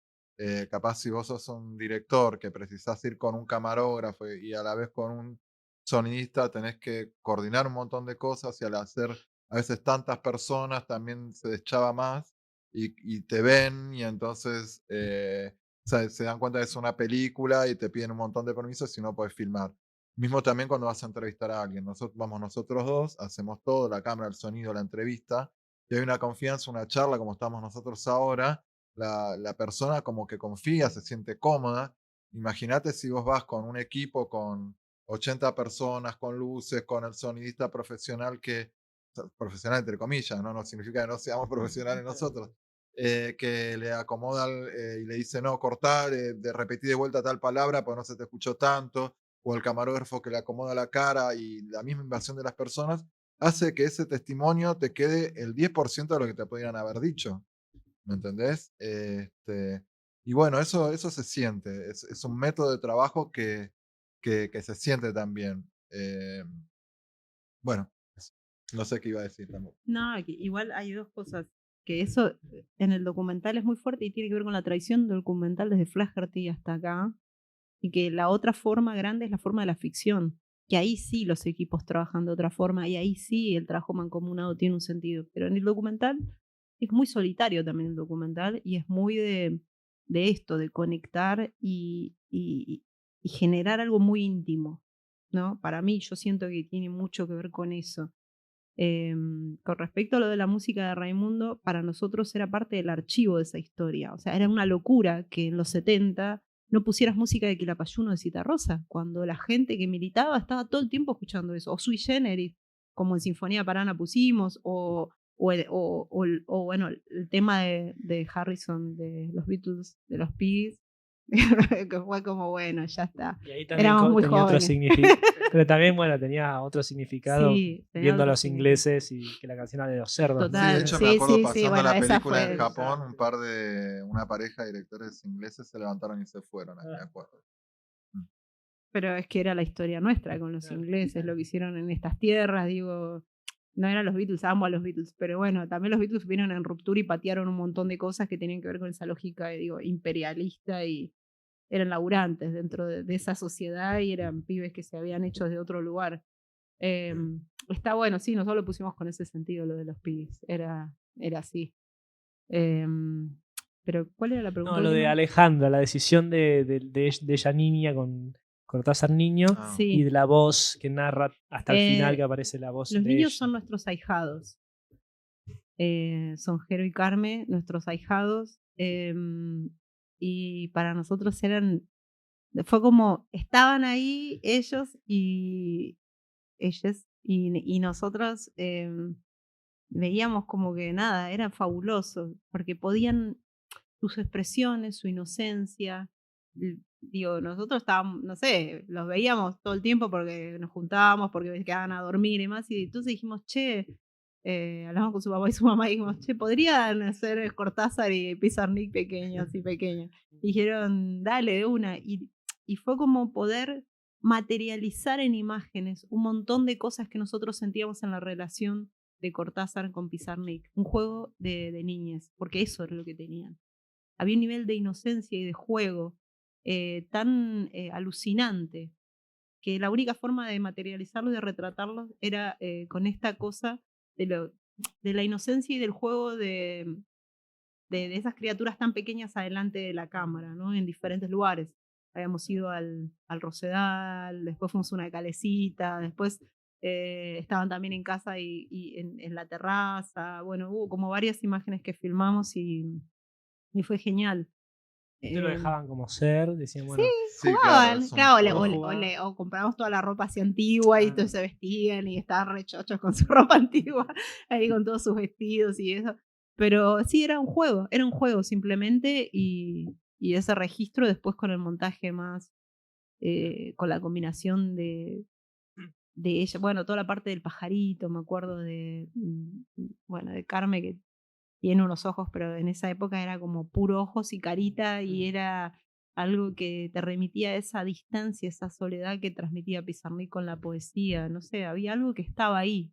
Capaz si vos sos un director que precisás ir con un camarógrafo y a la vez con un sonidista, tenés que coordinar un montón de cosas y al hacer a veces tantas personas también se deschaba más y te ven y entonces se dan cuenta que es una película y te piden un montón de permisos y no puedes filmar. Mismo también cuando vas a entrevistar a alguien. Vamos nosotros dos, hacemos todo, la cámara, el sonido, la entrevista, y hay una confianza, una charla como estamos nosotros ahora, la persona como que confía, se siente cómoda. Imagínate si vos vas con un equipo con 80 personas, con luces, con el sonidista profesional profesional entre comillas, no significa que no seamos profesionales nosotros, que le acomoda y le dice, no, cortar, de repetir de vuelta tal palabra, pues no se te escuchó tanto, o el camarógrafo que le acomoda la cara y la misma invasión de las personas, hace que ese testimonio te quede el 10% de lo que te podrían haber dicho. ¿Me entendés? Y bueno, eso se siente. Es un método de trabajo que se siente también. Bueno, no sé qué iba a decir tampoco. No, igual hay dos cosas. Que eso en el documental es muy fuerte y tiene que ver con la tradición del documental desde Flaherty hasta acá. y que la otra forma grande es la forma de la ficción, que ahí sí los equipos trabajan de otra forma y ahí sí el trabajo mancomunado tiene un sentido, pero en el documental es muy solitario también el documental y es muy de esto, de conectar y generar algo muy íntimo, ¿no? Para mí yo siento que tiene mucho que ver con eso. Con respecto a lo de la música de Raimundo, para nosotros era parte del archivo de esa historia. O sea, era una locura que en los 70 no pusieras música de Quilapayún o de Citarrosa, cuando la gente que militaba estaba todo el tiempo escuchando eso. O Sui Generis, como en Sinfonía Parana pusimos, o bueno, el tema de Harrison, de los Beatles, de los Pigs, que fue como, bueno, ya está. Y ahí también Éramos muy tenía otro jóvenes. significado. Pero también, bueno, tenía otro significado Sí, tenía viendo a otro los significado. ingleses y que la canción era de los cerdos. Sí, de Total, hecho me sí, acuerdo sí, sí, pasando bueno, la esa película en fue. Japón, una pareja de directores ingleses se levantaron y se fueron, me acuerdo. Pero es que era la historia nuestra con los Claro. ingleses, lo que hicieron en estas tierras, digo, no eran los Beatles, amo a los Beatles, pero bueno, también los Beatles vinieron en ruptura y patearon un montón de cosas que tenían que ver con esa lógica, digo, imperialista y eran laburantes dentro de esa sociedad y eran pibes que se habían hecho de otro lugar. Está bueno, sí, nosotros lo pusimos con ese sentido, lo de los pibes, era así. Pero, ¿cuál era la pregunta? No, lo de última? Alejandra, la decisión de ella niña con Cortázar niño Ah, Sí. y de la voz que narra hasta el final que Eh, aparece la voz Los de niños ella. son nuestros ahijados. Son Jero y Carme, nuestros ahijados. Y para nosotros fue como, estaban ahí ellos y ellas, y nosotros veíamos como que nada, era fabuloso, porque podían sus expresiones, su inocencia. Digo, nosotros estábamos, no sé, los veíamos todo el tiempo porque nos juntábamos, porque se quedaban a dormir y más, y entonces dijimos, che, hablamos con su papá y su mamá y dijimos, che, podrían hacer Cortázar y Pizarnik pequeños y pequeños. Y dijeron, dale, de una. Y fue como poder materializar en imágenes un montón de cosas que nosotros sentíamos en la relación de Cortázar con Pizarnik. Un juego de niñez, porque eso era lo que tenían. Había un nivel de inocencia y de juego tan alucinante que la única forma de materializarlo y de retratarlo era con esta cosa de la inocencia y del juego de esas criaturas tan pequeñas adelante de la cámara, ¿no? En diferentes lugares. Habíamos ido al Rosedal, después fuimos a una calecita, después estaban también en casa y en la terraza. Bueno, hubo como varias imágenes que filmamos y fue genial. Ustedes lo dejaban como ser, decían, Sí, bueno, sí, claro, jugaban, es un claro, juego. o compramos toda la ropa así antigua y Ah. entonces se vestían y estaban rechochos con su ropa antigua, ahí con todos sus vestidos y eso. Pero sí, era un juego simplemente y ese registro después con el montaje más, con la combinación de ella, bueno, toda la parte del pajarito, me acuerdo bueno, de Carmen que tiene unos ojos, pero en esa época era como puro ojos y carita y era algo que te remitía a esa distancia, esa soledad que transmitía Pizarnik con la poesía, no sé, había algo que estaba ahí,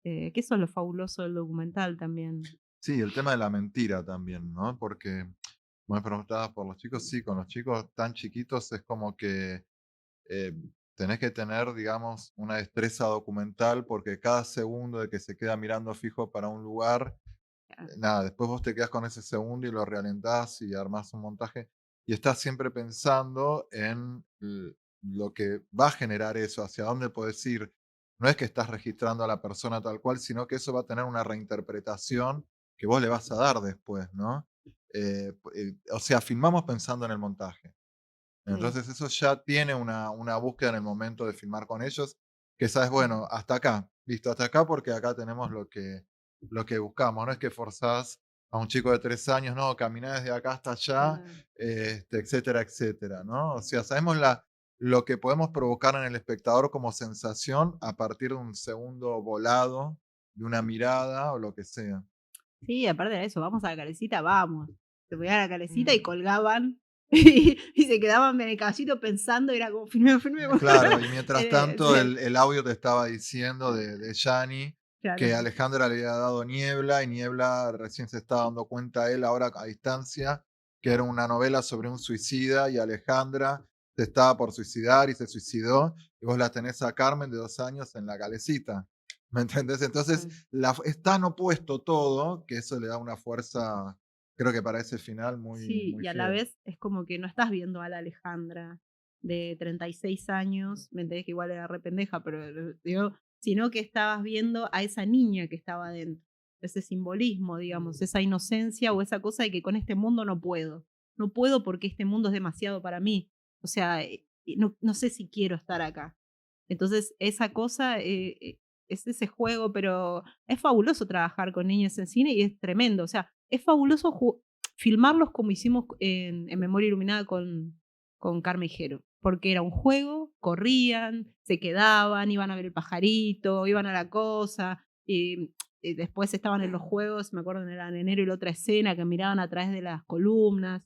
que eso es lo fabuloso del documental también. Sí, el tema de la mentira también, ¿no? Porque, me preguntabas por los chicos, sí, con los chicos tan chiquitos es como que eh, tenés que tener, digamos, una destreza documental porque cada segundo de que se queda mirando fijo para un lugar, nada, después vos te quedás con ese segundo y lo realentás y armás un montaje y estás siempre pensando en lo que va a generar eso, hacia dónde podés ir. No es que estás registrando a la persona tal cual, sino que eso va a tener una reinterpretación que vos le vas a dar después, ¿no? O sea, filmamos pensando en el montaje. Entonces eso ya tiene una búsqueda en el momento de filmar con ellos, que sabes, bueno, hasta acá, listo, hasta acá porque acá tenemos lo que buscamos. No es que forzás a un chico de 3 años, no, caminá desde acá hasta allá, etcétera, etcétera, ¿no? O sea, sabemos lo que podemos provocar en el espectador como sensación a partir de un segundo volado, de una mirada o lo que sea. Sí, aparte de eso, vamos a la calecita, vamos. Se ponían a la calecita y Mm. colgaban y se quedaban en el caballito pensando, y era como, filmemos, filmemos. Claro, y mientras tanto Sí, el audio te estaba diciendo de Gianni que claro. Alejandra le había dado Niebla y Niebla recién se estaba dando cuenta él ahora a distancia que era una novela sobre un suicida y Alejandra se estaba por suicidar y se suicidó, y vos la tenés a Carmen de 2 años en la calecita. ¿Me entendés? Entonces, es tan opuesto todo que eso le da una fuerza, creo que para ese final muy, Sí, muy y a la fiel. vez es como que no estás viendo a la Alejandra de 36 años, me entendés que igual era re pendeja, pero digo, sino que estabas viendo a esa niña que estaba dentro. Ese simbolismo, digamos, esa inocencia o esa cosa de que con este mundo no puedo. No puedo porque este mundo es demasiado para mí. O sea, no sé si quiero estar acá. Entonces, esa cosa es ese juego, pero es fabuloso trabajar con niños en cine y es tremendo. O sea, es fabuloso filmarlos como hicimos en Memoria Iluminada con Carmen Jero, porque era un juego, corrían, se quedaban, iban a ver el pajarito, iban a la cosa, y después estaban en los juegos, me acuerdo en el enero y la otra escena, que miraban a través de las columnas,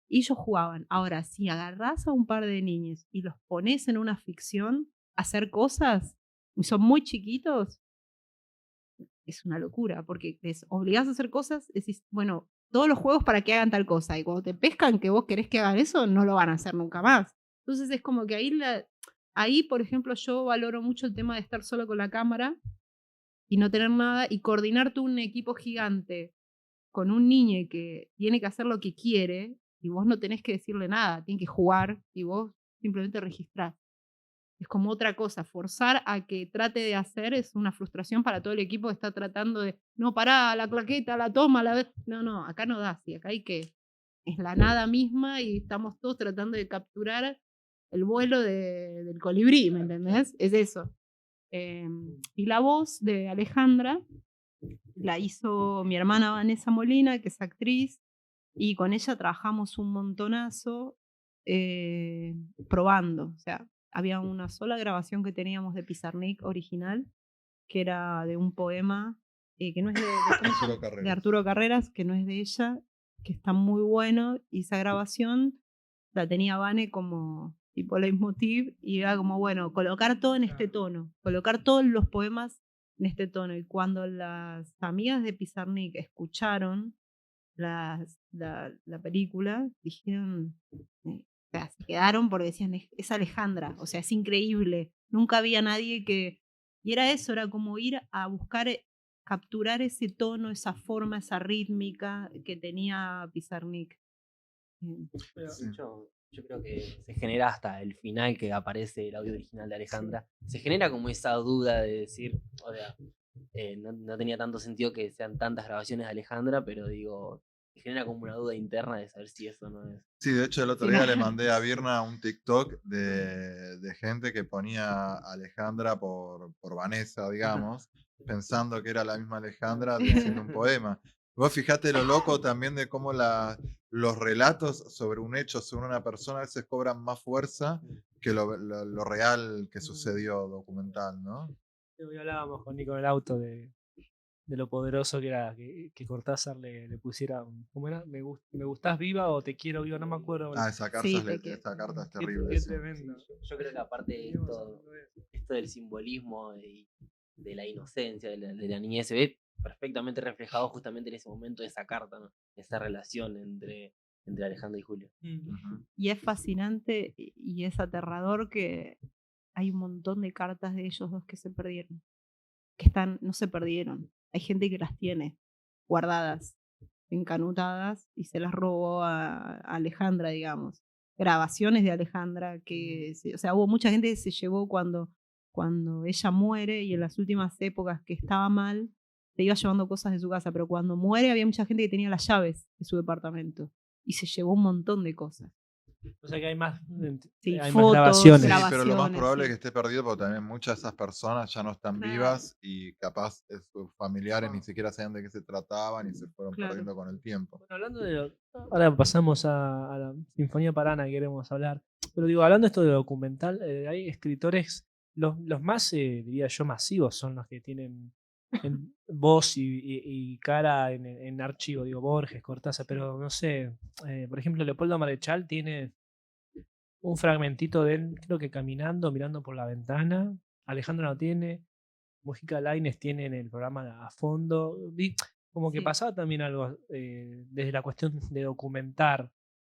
y ellos jugaban. Ahora, si agarrás a un par de niños y los pones en una ficción a hacer cosas, y son muy chiquitos, es una locura, porque les obligás a hacer cosas, decís, bueno, todos los juegos para que hagan tal cosa, y cuando te pescan que vos querés que hagan eso, no lo van a hacer nunca más. Entonces es como que ahí, por ejemplo, yo valoro mucho el tema de estar solo con la cámara y no tener nada, y coordinar tú un equipo gigante con un niño que tiene que hacer lo que quiere, y vos no tenés que decirle nada, tiene que jugar, y vos simplemente registrás. Es como otra cosa, forzar a que trate de hacer es una frustración para todo el equipo que está tratando de, no, pará, la claqueta, la toma, no, acá no da así, acá hay que, es la nada misma y estamos todos tratando de capturar el vuelo del colibrí, ¿me entendés? Es eso. Y la voz de Alejandra la hizo mi hermana Vanessa Molina, que es actriz, y con ella trabajamos un montonazo probando. O sea, había una sola grabación que teníamos de Pizarnik original, que era de un poema que no es Arturo Carreras. de Arturo Carreras, que no es de ella, que está muy bueno, y esa grabación la tenía Vane como tipo leitmotiv, y era como, bueno, colocar todo en este tono, colocar todos los poemas en este tono. Y cuando las amigas de Pizarnik escucharon la película, dijeron, o sea, se quedaron porque decían, es Alejandra, o sea, es increíble. Nunca había nadie que... Y era eso, era como ir a buscar, capturar ese tono, esa forma, esa rítmica que tenía Pizarnik. Pero Sí. yo creo que se genera hasta el final que aparece el audio original de Alejandra. Se genera como esa duda de decir, o sea, no tenía tanto sentido que sean tantas grabaciones de Alejandra, pero digo, se genera como una duda interna de saber si eso no es. Sí, de hecho el otro Sí, día no. le mandé a Virna un TikTok de gente que ponía a Alejandra por Vanessa, digamos, pensando que era la misma Alejandra diciendo un poema. Vos fijate lo loco también de cómo los relatos sobre un hecho, sobre una persona, a veces cobran más fuerza que lo real que sucedió documental, ¿no? Hoy hablábamos con Nico en el auto de lo poderoso que era que Cortázar le pusiera, ¿cómo era? Me gustás viva o te quiero viva, no me acuerdo. Ah, esa carta, Sí, esa carta es Qué, terrible. qué Sí. tremendo. Yo creo que aparte de Seguimos esto, hablando de eso. esto del simbolismo y de la inocencia, de la niñez, se ve perfectamente reflejado justamente en ese momento de esa carta, ¿no? Esa relación entre Alejandra y Julio. Ujú. Y es fascinante y es aterrador que hay un montón de cartas de ellos dos que se perdieron. Que no se perdieron. Hay gente que las tiene guardadas, encanutadas, y se las robó a Alejandra, digamos. Grabaciones de Alejandra, o sea, hubo mucha gente que se llevó cuando ella muere, y en las últimas épocas que estaba mal, se iba llevando cosas de su casa, pero cuando muere había mucha gente que tenía las llaves de su departamento y se llevó un montón de cosas. O sea que hay más, Sí, hay más fotos, grabaciones. Sí, pero lo más grabaciones, probable es sí. que esté perdido porque también muchas de esas personas ya no están Claro. vivas y capaz sus familiares ni siquiera sabían de qué se trataban y se fueron Claro. perdiendo con el tiempo. Bueno, hablando ahora pasamos a la Sinfonía Parana que queremos hablar. Pero digo, hablando esto de documental, hay escritores, los más, diría yo, masivos son los que tienen voz y cara en archivo. Digo, Borges, Cortázar, pero no sé. Por ejemplo, Leopoldo Marechal tiene un fragmentito de él, creo que caminando, mirando por la ventana. Alejandro no tiene. Mujica Lainez tiene en el programa a fondo. Como que Sí. pasaba también algo desde la cuestión de documentar.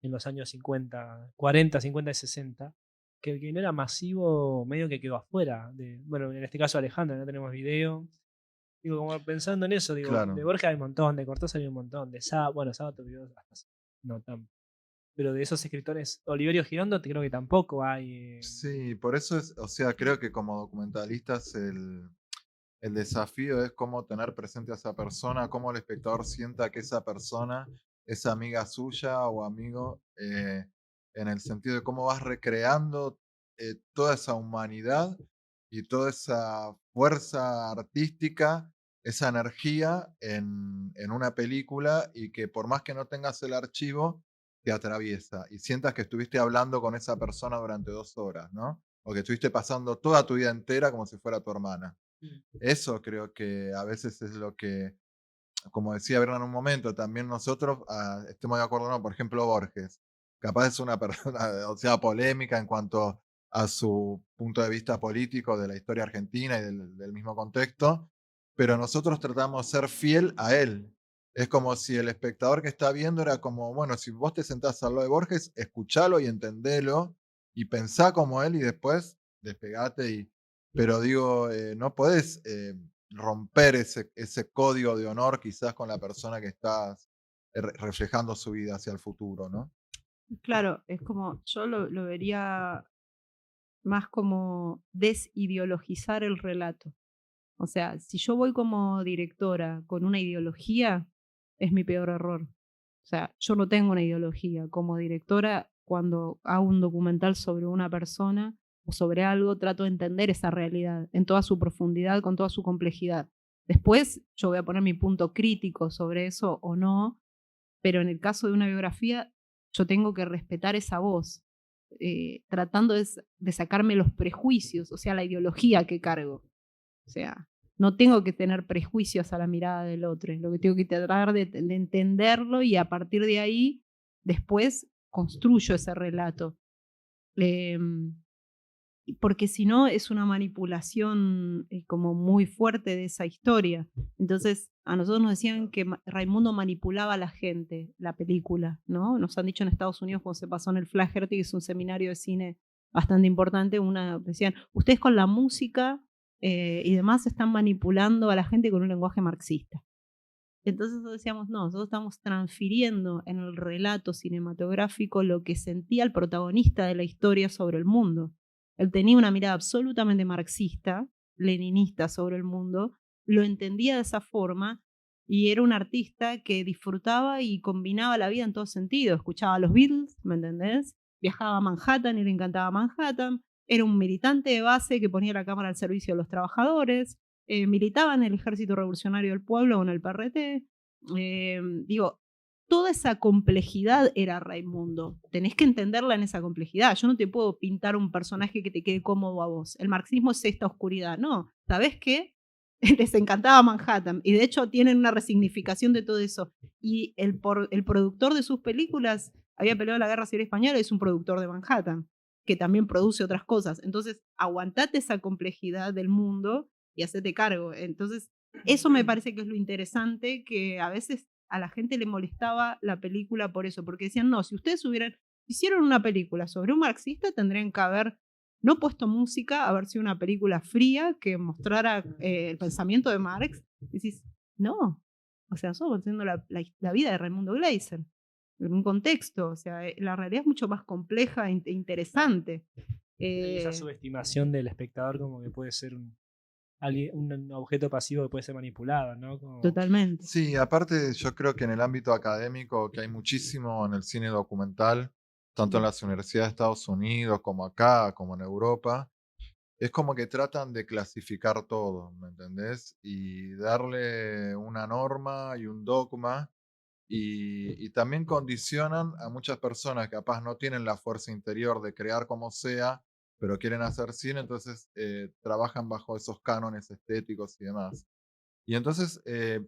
en los años 50, 40, 50 y 60, que el que no era masivo medio que quedó afuera. Bueno, en este caso Alejandro, no tenemos video. Digo, como pensando en eso, digo, de Claro. Borges hay un montón, de Cortázar hay un montón, de Sábato video hasta no tan. Pero de esos escritores, Oliverio Girondo, creo que tampoco hay. Sí, por eso o sea, creo que como documentalistas el desafío es cómo tener presente a esa persona, cómo el espectador sienta que esa persona es amiga suya o amigo, en el sentido de cómo vas recreando toda esa humanidad y toda esa fuerza artística, esa energía en una película y que por más que no tengas el archivo, te atraviesa y sientas que estuviste hablando con esa persona durante 2 horas, ¿no? O que estuviste pasando toda tu vida entera como si fuera tu hermana. Eso creo que a veces es lo que, como decía Berna en un momento, también nosotros estemos de acuerdo o no. Por ejemplo, Borges, capaz es una persona, o sea, polémica en cuanto a su punto de vista político de la historia argentina y del mismo contexto, pero nosotros tratamos de ser fiel a él. Es como si el espectador que está viendo era como, bueno, si vos te sentás al lado de Borges, escuchalo y entendelo y pensá como él y después despegate pero digo, no podés romper ese código de honor quizás con la persona que estás reflejando su vida hacia el futuro, ¿no? Claro, es como, yo lo vería más como desideologizar el relato. O sea, si yo voy como directora con una ideología, es mi peor error. O sea, yo no tengo una ideología. Como directora, cuando hago un documental sobre una persona o sobre algo, trato de entender esa realidad en toda su profundidad, con toda su complejidad. Después yo voy a poner mi punto crítico sobre eso o no, pero en el caso de una biografía, yo tengo que respetar esa voz, tratando de sacarme los prejuicios, o sea, la ideología que cargo. O sea, no tengo que tener prejuicios a la mirada del otro, lo que tengo que tratar de entenderlo y a partir de ahí después construyo ese relato. Porque si no es una manipulación como muy fuerte de esa historia. Entonces, a nosotros nos decían que Raimundo manipulaba a la gente, la película, ¿no? Nos han dicho en Estados Unidos cuando se pasó en el Flaherty, que es un seminario de cine bastante importante, decían, ustedes con la música y demás están manipulando a la gente con un lenguaje marxista. Entonces nosotros decíamos, no, nosotros estamos transfiriendo en el relato cinematográfico lo que sentía el protagonista de la historia sobre el mundo. Él tenía una mirada absolutamente marxista, leninista sobre el mundo, lo entendía de esa forma y era un artista que disfrutaba y combinaba la vida en todo sentido. Escuchaba a los Beatles, ¿me entendés? Viajaba a Manhattan y le encantaba Manhattan. Era un militante de base que ponía la cámara al servicio de los trabajadores. Militaba en el Ejército Revolucionario del Pueblo o en el PRT. Digo, toda esa complejidad era Raimundo. Tenés que entenderla en esa complejidad. Yo no te puedo pintar un personaje que te quede cómodo a vos. El marxismo es esta oscuridad. No, ¿sabés qué? Les encantaba Manhattan y de hecho tienen una resignificación de todo eso. Y el productor de sus películas había peleado la Guerra Civil Española y es un productor de Manhattan que también produce otras cosas. Entonces, aguantate esa complejidad del mundo y hacete cargo. Entonces, eso me parece que es lo interesante, que a veces a la gente le molestaba la película por eso, porque decían, no, si ustedes hicieron una película sobre un marxista, tendrían que haber no puesto música, haber sido una película fría que mostrara el pensamiento de Marx. Y decís, no, o sea, nosotros haciendo la vida de Raimundo Gleiser en un contexto, o sea, la realidad es mucho más compleja e interesante. Esa subestimación del espectador como que puede ser un objeto pasivo que puede ser manipulado, ¿no? Totalmente. Sí, aparte yo creo que en el ámbito académico, que hay muchísimo en el cine documental, tanto en las universidades de Estados Unidos como acá, como en Europa, es como que tratan de clasificar todo, ¿me entendés? Y darle una norma y un dogma y también condicionan a muchas personas que capaz no tienen la fuerza interior de crear como sea, pero quieren hacer cine, entonces trabajan bajo esos cánones estéticos y demás. Y entonces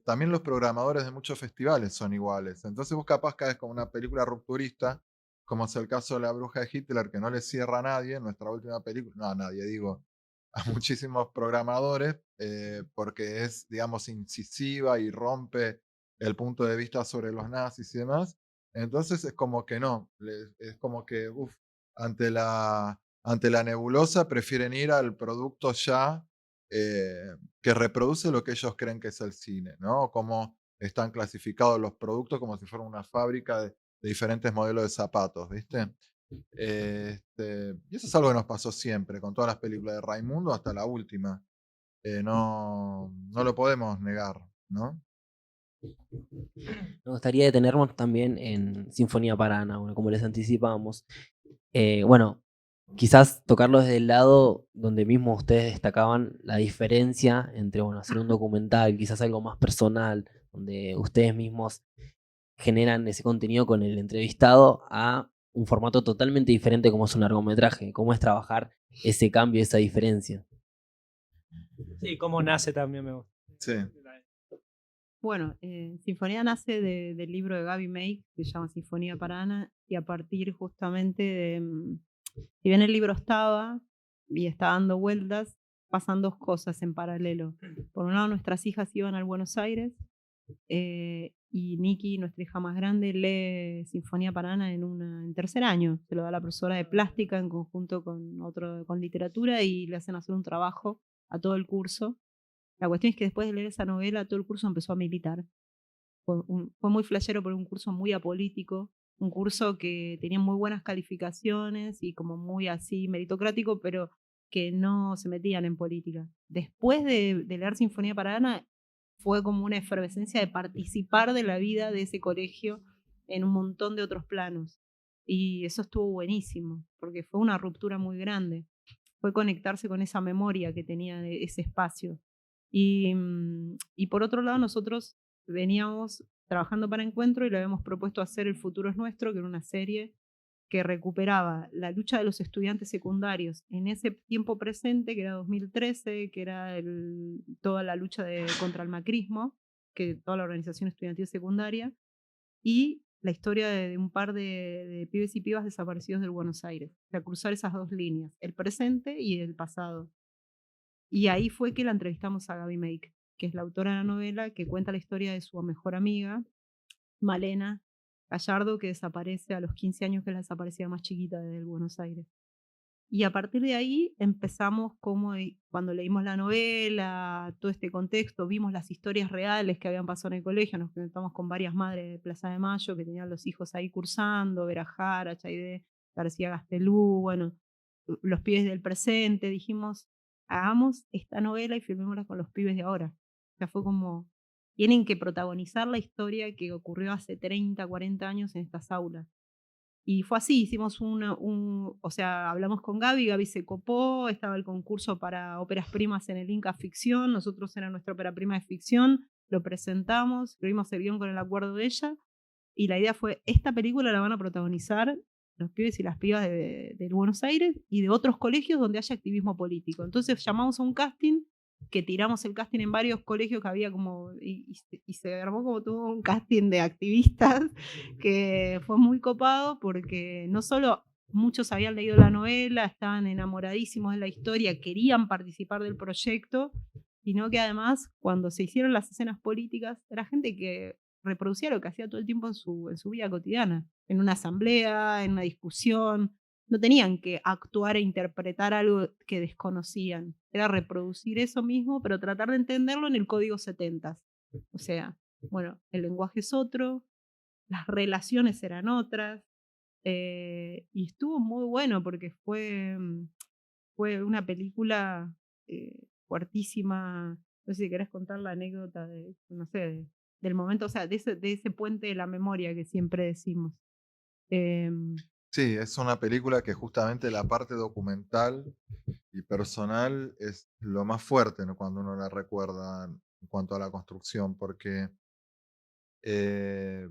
también los programadores de muchos festivales son iguales. Entonces vos capaz caes con una película rupturista, como es el caso de La Bruja de Hitler, que no le cierra a nadie, nuestra última película, no a nadie, digo, a muchísimos programadores, porque es, digamos, incisiva y rompe el punto de vista sobre los nazis y demás. Entonces es como que no, es como que ante la nebulosa prefieren ir al producto ya que reproduce lo que ellos creen que es el cine, ¿no? Cómo están clasificados los productos como si fuera una fábrica de diferentes modelos de zapatos, ¿viste? Y eso es algo que nos pasó siempre, con todas las películas de Raimundo hasta la última. No lo podemos negar, ¿no? Me gustaría detenernos también en Sinfonía para Ana, bueno, como les anticipábamos. Bueno, quizás tocarlo desde el lado donde mismo ustedes destacaban la diferencia entre, bueno, hacer un documental, quizás algo más personal, donde ustedes mismos generan ese contenido con el entrevistado, a un formato totalmente diferente como es un largometraje. ¿Cómo es trabajar ese cambio, esa diferencia? Sí, cómo nace también me gusta. Sí. Bueno, Sinfonía nace del libro de Gaby May, que se llama Sinfonía para Ana, y a partir justamente de, si bien el libro estaba y está dando vueltas, pasan dos cosas en paralelo. Por un lado, nuestras hijas iban al Buenos Aires y Nikki, nuestra hija más grande, lee Sinfonía para Ana en tercer año. Se lo da la profesora de plástica en conjunto con literatura y le hacen hacer un trabajo a todo el curso. La cuestión es que después de leer esa novela, todo el curso empezó a militar. Fue muy flashero por un curso muy apolítico, un curso que tenía muy buenas calificaciones y como muy así meritocrático, pero que no se metían en política. Después de leer Sinfonía para Ana, fue como una efervescencia de participar de la vida de ese colegio en un montón de otros planos. Y eso estuvo buenísimo, porque fue una ruptura muy grande. Fue conectarse con esa memoria que tenía de ese espacio. Y por otro lado, nosotros veníamos trabajando para Encuentro y le habíamos propuesto hacer El futuro es nuestro, que era una serie que recuperaba la lucha de los estudiantes secundarios en ese tiempo presente, que era 2013, que era toda la lucha contra el macrismo, que toda la organización estudiantil secundaria, y la historia de un par de pibes y pibas desaparecidos del Buenos Aires. O sea, cruzar esas dos líneas, el presente y el pasado. Y ahí fue que la entrevistamos a Gaby Make, que es la autora de la novela, que cuenta la historia de su mejor amiga, Malena Gallardo, que desaparece a los 15 años, que es la desaparecida más chiquita de Buenos Aires. Y a partir de ahí empezamos cuando leímos la novela, todo este contexto, vimos las historias reales que habían pasado en el colegio, nos conectamos con varias madres de Plaza de Mayo que tenían los hijos ahí cursando, Vera Jara, Chaide, García Gastelú, bueno, los pibes del presente, dijimos, hagamos esta novela y filmémosla con los pibes de ahora. O sea, fue como, tienen que protagonizar la historia que ocurrió hace 30, 40 años en estas aulas. Y fue así, hicimos o sea, hablamos con Gaby se copó, estaba el concurso para óperas primas en el Inca Ficción, nosotros era nuestra ópera prima de ficción, lo presentamos, escribimos el guión con el acuerdo de ella, y la idea fue, esta película la van a protagonizar los pibes y las pibas de Buenos Aires y de otros colegios donde haya activismo político. Entonces llamamos a un casting, que tiramos el casting en varios colegios que había como, y se armó como todo un casting de activistas que fue muy copado porque no solo muchos habían leído la novela, estaban enamoradísimos de la historia, querían participar del proyecto, sino que además cuando se hicieron las escenas políticas era gente que reproducía lo que hacía todo el tiempo en su vida cotidiana, en una asamblea, en una discusión. No tenían que actuar e interpretar algo que desconocían. Era reproducir eso mismo, pero tratar de entenderlo en el código 70. O sea, bueno, el lenguaje es otro, las relaciones eran otras, y estuvo muy bueno porque fue una película fuertísima. No sé si querés contar la anécdota no sé, del momento, o sea, de ese puente de la memoria que siempre decimos. Em, Sí, es una película que justamente la parte documental y personal es lo más fuerte, ¿no? Cuando uno la recuerda en cuanto a la construcción, porque eh,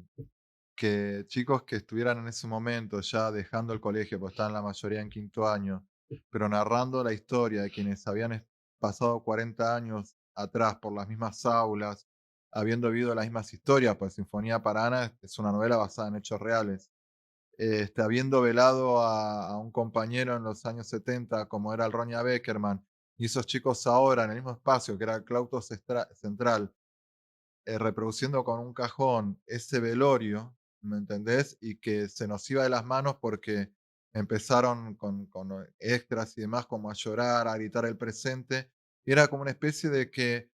que chicos que estuvieran en ese momento ya dejando el colegio, pues estaban la mayoría en quinto año, pero narrando la historia de quienes habían pasado 40 años atrás por las mismas aulas, habiendo vivido las mismas historias, pues Sinfonía para Ana es una novela basada en hechos reales. Habiendo velado a un compañero en los años 70 como era el Roña Beckerman, y esos chicos ahora en el mismo espacio que era el claustro central, reproduciendo con un cajón ese velorio, ¿me entendés? Y que se nos iba de las manos porque empezaron con extras y demás como a llorar, a gritar el presente. Y era como una especie de que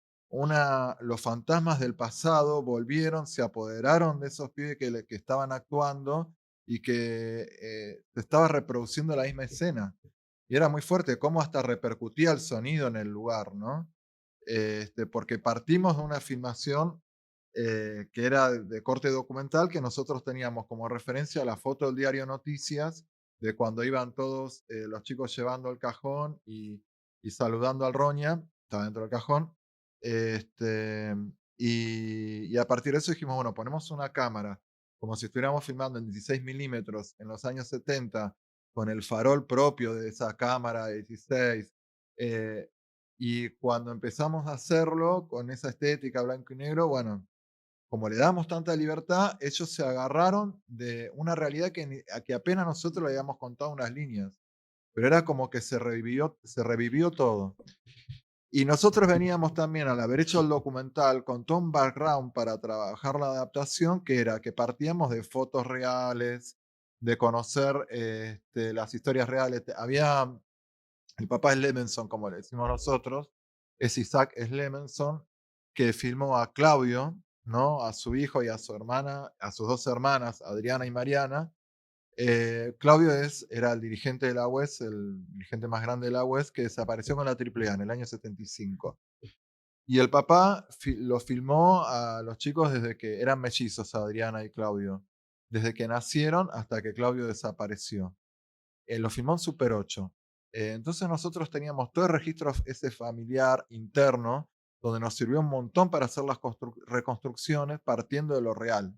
los fantasmas del pasado volvieron, se apoderaron de esos pibes que estaban actuando y que se estaba reproduciendo la misma escena. Y era muy fuerte cómo hasta repercutía el sonido en el lugar, ¿no? Porque partimos de una filmación que era de corte documental, que nosotros teníamos como referencia la foto del diario Noticias, de cuando iban todos los chicos llevando el cajón y saludando al Roña, estaba dentro del cajón. este, y a partir de eso dijimos, bueno, ponemos una cámara, como si estuviéramos filmando en 16 milímetros en los años 70, con el farol propio de esa cámara de 16. eh, y cuando empezamos a hacerlo con esa estética blanco y negro, bueno, como le damos tanta libertad, ellos se agarraron de una realidad a que apenas nosotros le habíamos contado unas líneas, pero era como que se revivió todo. Y nosotros veníamos también, al haber hecho el documental, con todo un background para trabajar la adaptación, que era que partíamos de fotos reales, de conocer las historias reales. El papá Slemenson, como le decimos nosotros, es Isaac Slemenson, que filmó a Claudio, ¿no? A su hijo y a su hermana, a sus dos hermanas, Adriana y Mariana. Claudio era el dirigente de la UES, el dirigente más grande de la UES, que desapareció con la AAA en el año 75. Y el papá lo filmó a los chicos desde que eran mellizos, Adriana y Claudio, desde que nacieron hasta que Claudio desapareció. Lo filmó en Super 8. Entonces nosotros teníamos todo el registro ese familiar interno, donde nos sirvió un montón para hacer las reconstrucciones partiendo de lo real,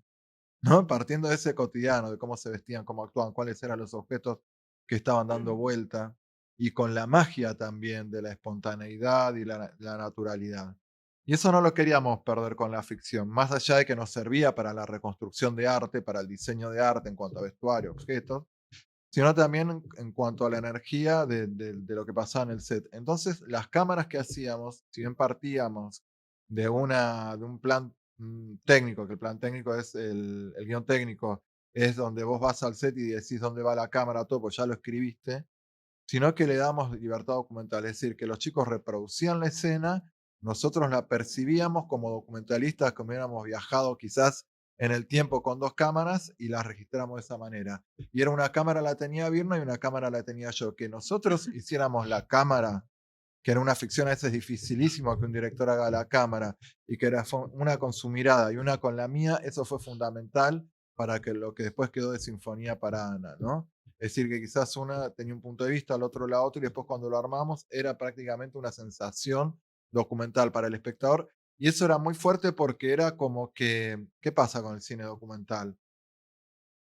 ¿no? Partiendo de ese cotidiano, de cómo se vestían, cómo actuaban, cuáles eran los objetos que estaban dando vuelta, y con la magia también de la espontaneidad y la naturalidad. Y eso no lo queríamos perder con la ficción, más allá de que nos servía para la reconstrucción de arte, para el diseño de arte en cuanto a vestuario, objetos, sino también en cuanto a la energía de lo que pasaba en el set. Entonces, las cámaras que hacíamos, si bien partíamos de un plan técnico, que el plan técnico es el guión técnico, es donde vos vas al set y decís dónde va la cámara, todo, pues ya lo escribiste, sino que le damos libertad documental, es decir, que los chicos reproducían la escena, nosotros la percibíamos como documentalistas, como hubiéramos viajado quizás en el tiempo con dos cámaras y las registramos de esa manera. Y era una cámara la tenía Virna y una cámara la tenía yo. Que nosotros hiciéramos la cámara, que era una ficción, a veces es dificilísimo que un director haga la cámara, y que era una con su mirada y una con la mía, eso fue fundamental para que lo que después quedó de Sinfonía para Ana, ¿no? Es decir, que quizás una tenía un punto de vista, el otro la otra, y después cuando lo armamos era prácticamente una sensación documental para el espectador. Y eso era muy fuerte porque era como que, ¿qué pasa con el cine documental?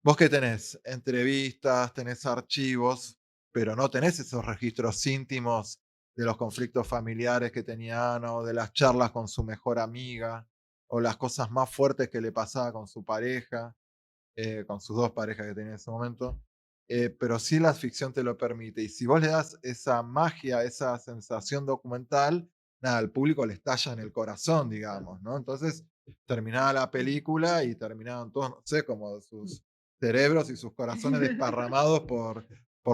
Vos que tenés entrevistas, tenés archivos, pero no tenés esos registros íntimos de los conflictos familiares que tenía Ana, o de las charlas con su mejor amiga, o las cosas más fuertes que le pasaba con su pareja, con sus dos parejas que tenía en ese momento. Pero sí la ficción te lo permite. Y si vos le das esa magia, esa sensación documental, nada, al público le estalla en el corazón, digamos, ¿no? Entonces terminaba la película y terminaban todos, no sé, como sus cerebros y sus corazones desparramados por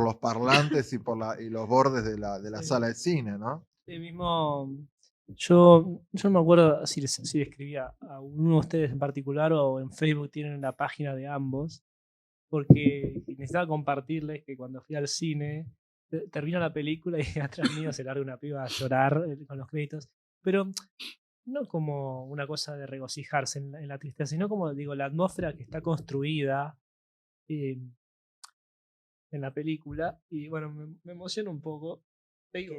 los parlantes y los bordes de la Sí. sala de cine, ¿no? Sí, mismo, yo no me acuerdo si le escribía a uno de ustedes en particular o en Facebook tienen la página de ambos, porque necesitaba compartirles que cuando fui al cine, termina la película y atrás mío se larga una piba a llorar con los créditos, pero no como una cosa de regocijarse en la tristeza, sino como digo, la atmósfera que está construida eh, en la película, y bueno, me emociona un poco. Te digo,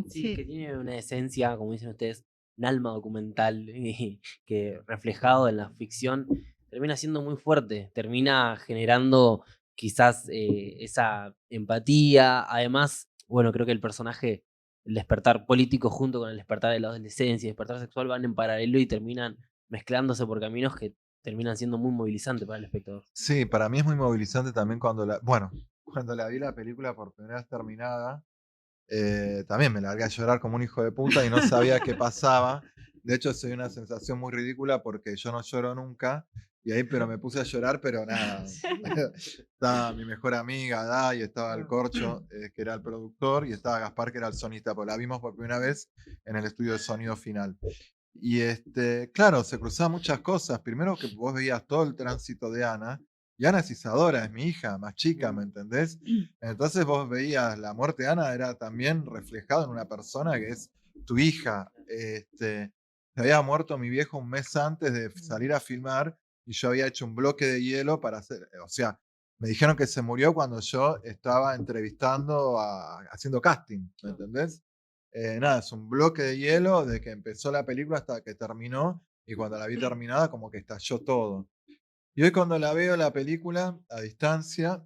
Sí, que Sí, tiene una esencia, como dicen ustedes, un alma documental, y que reflejado en la ficción termina siendo muy fuerte, termina generando quizás esa empatía. Además, bueno, creo que el personaje, el despertar político junto con el despertar de la adolescencia y el despertar sexual van en paralelo y terminan mezclándose por caminos que terminan siendo muy movilizantes para el espectador. Sí, para mí es muy movilizante también cuando la vi la película por primera vez terminada. También me largué a llorar como un hijo de puta y no sabía qué pasaba. De hecho, soy una sensación muy ridícula porque yo no lloro nunca, Y ahí, pero me puse a llorar, pero nada. Estaba mi mejor amiga, Dai, estaba el Corcho, que era el productor, y estaba Gaspar, que era el sonista, pues la vimos por primera vez en el estudio de sonido final. Y claro, se cruzaban muchas cosas. Primero que vos veías todo el tránsito de Ana, y Ana es Isadora, es mi hija, más chica, ¿me entendés? Entonces vos veías la muerte de Ana, era también reflejado en una persona que es tu hija. Se había muerto mi viejo un mes antes de salir a filmar, y yo había hecho un bloque de hielo para hacer, o sea, me dijeron que se murió cuando yo estaba entrevistando, haciendo casting, ¿me entendés? Nada, es un bloque de hielo desde que empezó la película hasta que terminó, y cuando la vi terminada como que estalló todo. Y hoy cuando la veo la película a distancia,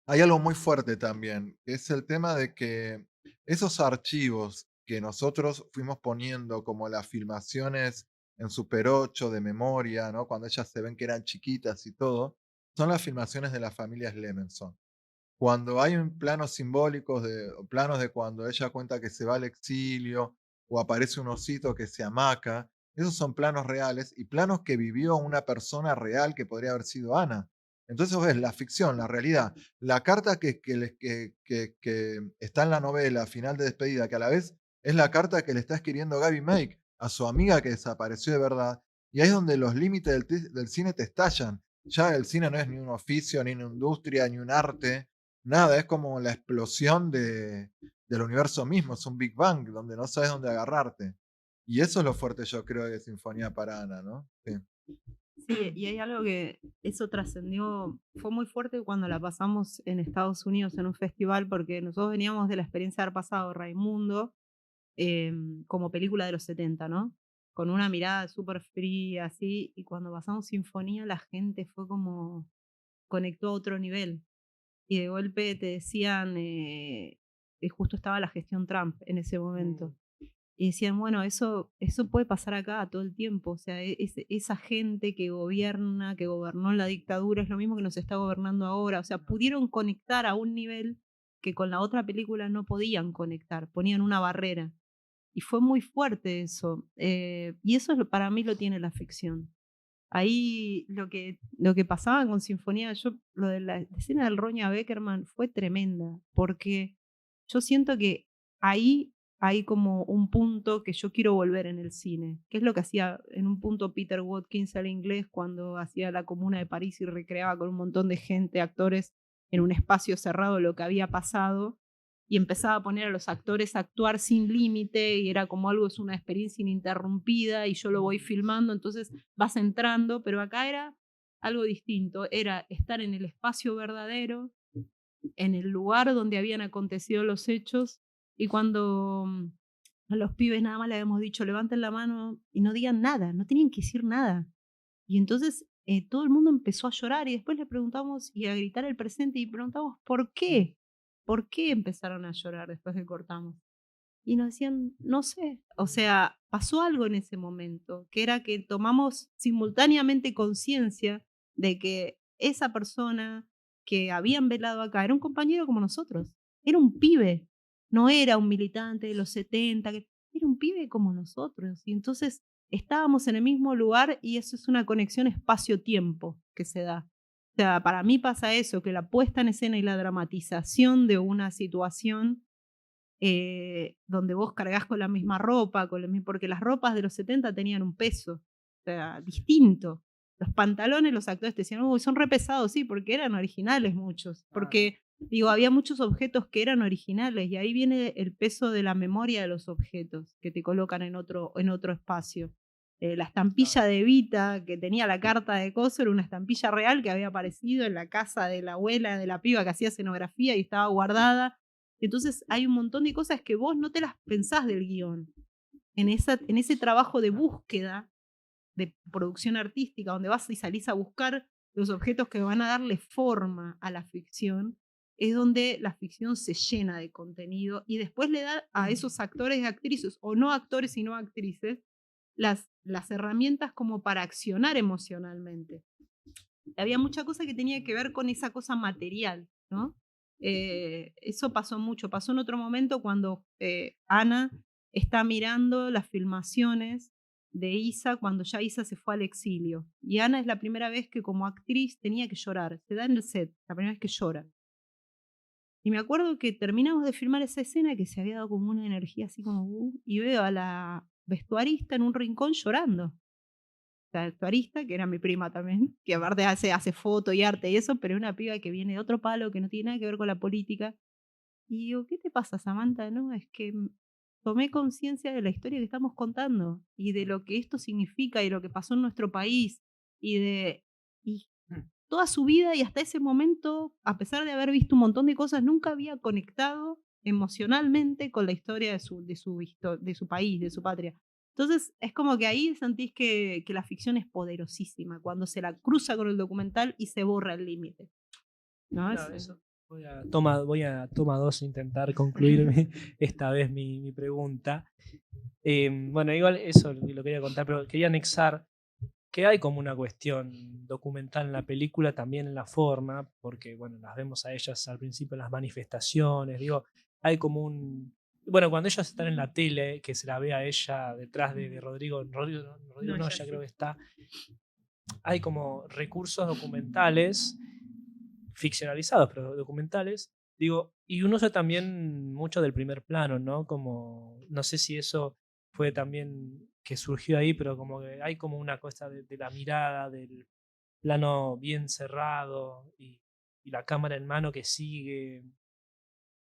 hay algo muy fuerte también, que es el tema de que esos archivos que nosotros fuimos poniendo como las filmaciones en Super 8 de memoria, ¿no? Cuando ellas se ven que eran chiquitas y todo, son las filmaciones de las familias Lemenson. Cuando hay un planos simbólicos, o planos de cuando ella cuenta que se va al exilio, o aparece un osito que se amaca, esos son planos reales y planos que vivió una persona real que podría haber sido Ana. Entonces vos ves la ficción, la realidad, la carta que está en la novela, final de despedida, que a la vez es la carta que le está escribiendo Gaby Make a su amiga que desapareció de verdad. Y ahí es donde los límites del cine te estallan. Ya el cine no es ni un oficio, ni una industria, ni un arte, nada, es como la explosión del universo mismo, es un Big Bang donde no sabes dónde agarrarte. Y eso es lo fuerte, yo creo, de Sinfonía para Ana, ¿no? Sí. Sí, y hay algo que eso trascendió, fue muy fuerte cuando la pasamos en Estados Unidos en un festival, porque nosotros veníamos de la experiencia de haber pasado Raimundo como película de los 70, ¿no? Con una mirada súper fría, así, y cuando pasamos Sinfonía la gente fue como, conectó a otro nivel. Y de golpe te decían, que justo estaba la gestión Trump en ese momento. Y decían, bueno, eso puede pasar acá todo el tiempo. O sea, esa gente que gobierna, que gobernó en la dictadura, es lo mismo que nos está gobernando ahora. O sea, pudieron conectar a un nivel que con la otra película no podían conectar, ponían una barrera. Y fue muy fuerte eso. Y eso para mí lo tiene la ficción. Ahí lo que pasaba con Sinfonía, lo de la escena del Roña Beckerman fue tremenda, porque yo siento que ahí hay como un punto que yo quiero volver en el cine, que es lo que hacía en un punto Peter Watkins al inglés cuando hacía La Comuna de París y recreaba con un montón de gente, actores, en un espacio cerrado lo que había pasado, y empezaba a poner a los actores a actuar sin límite y era como algo, es una experiencia ininterrumpida y yo lo voy filmando, entonces vas entrando, pero acá era algo distinto, era estar en el espacio verdadero, en el lugar donde habían acontecido los hechos, y cuando a los pibes nada más le habíamos dicho levanten la mano y no digan nada, no tenían que decir nada. Y entonces todo el mundo empezó a llorar y después le preguntamos y a gritar el presente y preguntamos ¿por qué? ¿Por qué empezaron a llorar después que cortamos? Y nos decían, no sé, o sea, pasó algo en ese momento, que era que tomamos simultáneamente conciencia de que esa persona que habían velado acá era un compañero como nosotros, era un pibe, no era un militante de los 70, era un pibe como nosotros. Y entonces estábamos en el mismo lugar y eso es una conexión espacio-tiempo que se da. O sea, para mí pasa eso, que la puesta en escena y la dramatización de una situación donde vos cargás con la misma ropa, porque las ropas de los 70 tenían un peso, o sea, distinto. Los pantalones, los actores te decían, uy, son re pesados, sí, porque eran originales muchos. Porque, digo, había muchos objetos que eran originales y ahí viene el peso de la memoria de los objetos que te colocan en otro espacio. La estampilla de Evita que tenía la carta de coso era una estampilla real que había aparecido en la casa de la abuela de la piba que hacía escenografía y estaba guardada. Entonces hay un montón de cosas que vos no te las pensás del guión. En ese trabajo de búsqueda, de producción artística, donde vas y salís a buscar los objetos que van a darle forma a la ficción, es donde la ficción se llena de contenido y después le da a esos actores y actrices, o no actores y no actrices, las herramientas como para accionar emocionalmente. Había mucha cosa que tenía que ver con esa cosa material, ¿no? Eso pasó mucho. Pasó en otro momento cuando Ana está mirando las filmaciones de Isa cuando ya Isa se fue al exilio. Y Ana es la primera vez que como actriz tenía que llorar. Se da en el set, la primera vez que llora. Y me acuerdo que terminamos de filmar esa escena que se había dado como una energía así como... y veo a la vestuarista en un rincón llorando. La vestuarista, que era mi prima también, que aparte hace foto y arte y eso, pero es una piba que viene de otro palo, que no tiene nada que ver con la política. Y digo, ¿qué te pasa, Samantha? No, es que tomé conciencia de la historia que estamos contando y de lo que esto significa y lo que pasó en nuestro país y toda su vida y hasta ese momento, a pesar de haber visto un montón de cosas, nunca había conectado emocionalmente con la historia de su país, de su patria. Entonces es como que ahí sentís que la ficción es poderosísima, cuando se la cruza con el documental y se borra el límite. ¿No? Claro, eso. Voy a toma 2 intentar concluir esta vez mi pregunta. Bueno, igual eso lo quería contar, pero quería anexar que hay como una cuestión documental en la película, también en la forma, porque bueno, las vemos a ellas al principio en las manifestaciones, digo, hay como un... Bueno, cuando ellas están en la tele, que se la ve a ella detrás de Rodrigo no, ya creo que está, hay como recursos documentales, ficcionalizados, pero documentales, digo, y uno usa también mucho del primer plano, ¿no? Como, no sé si eso fue también que surgió ahí, pero como que hay como una cosa de la mirada, del plano bien cerrado y la cámara en mano que sigue.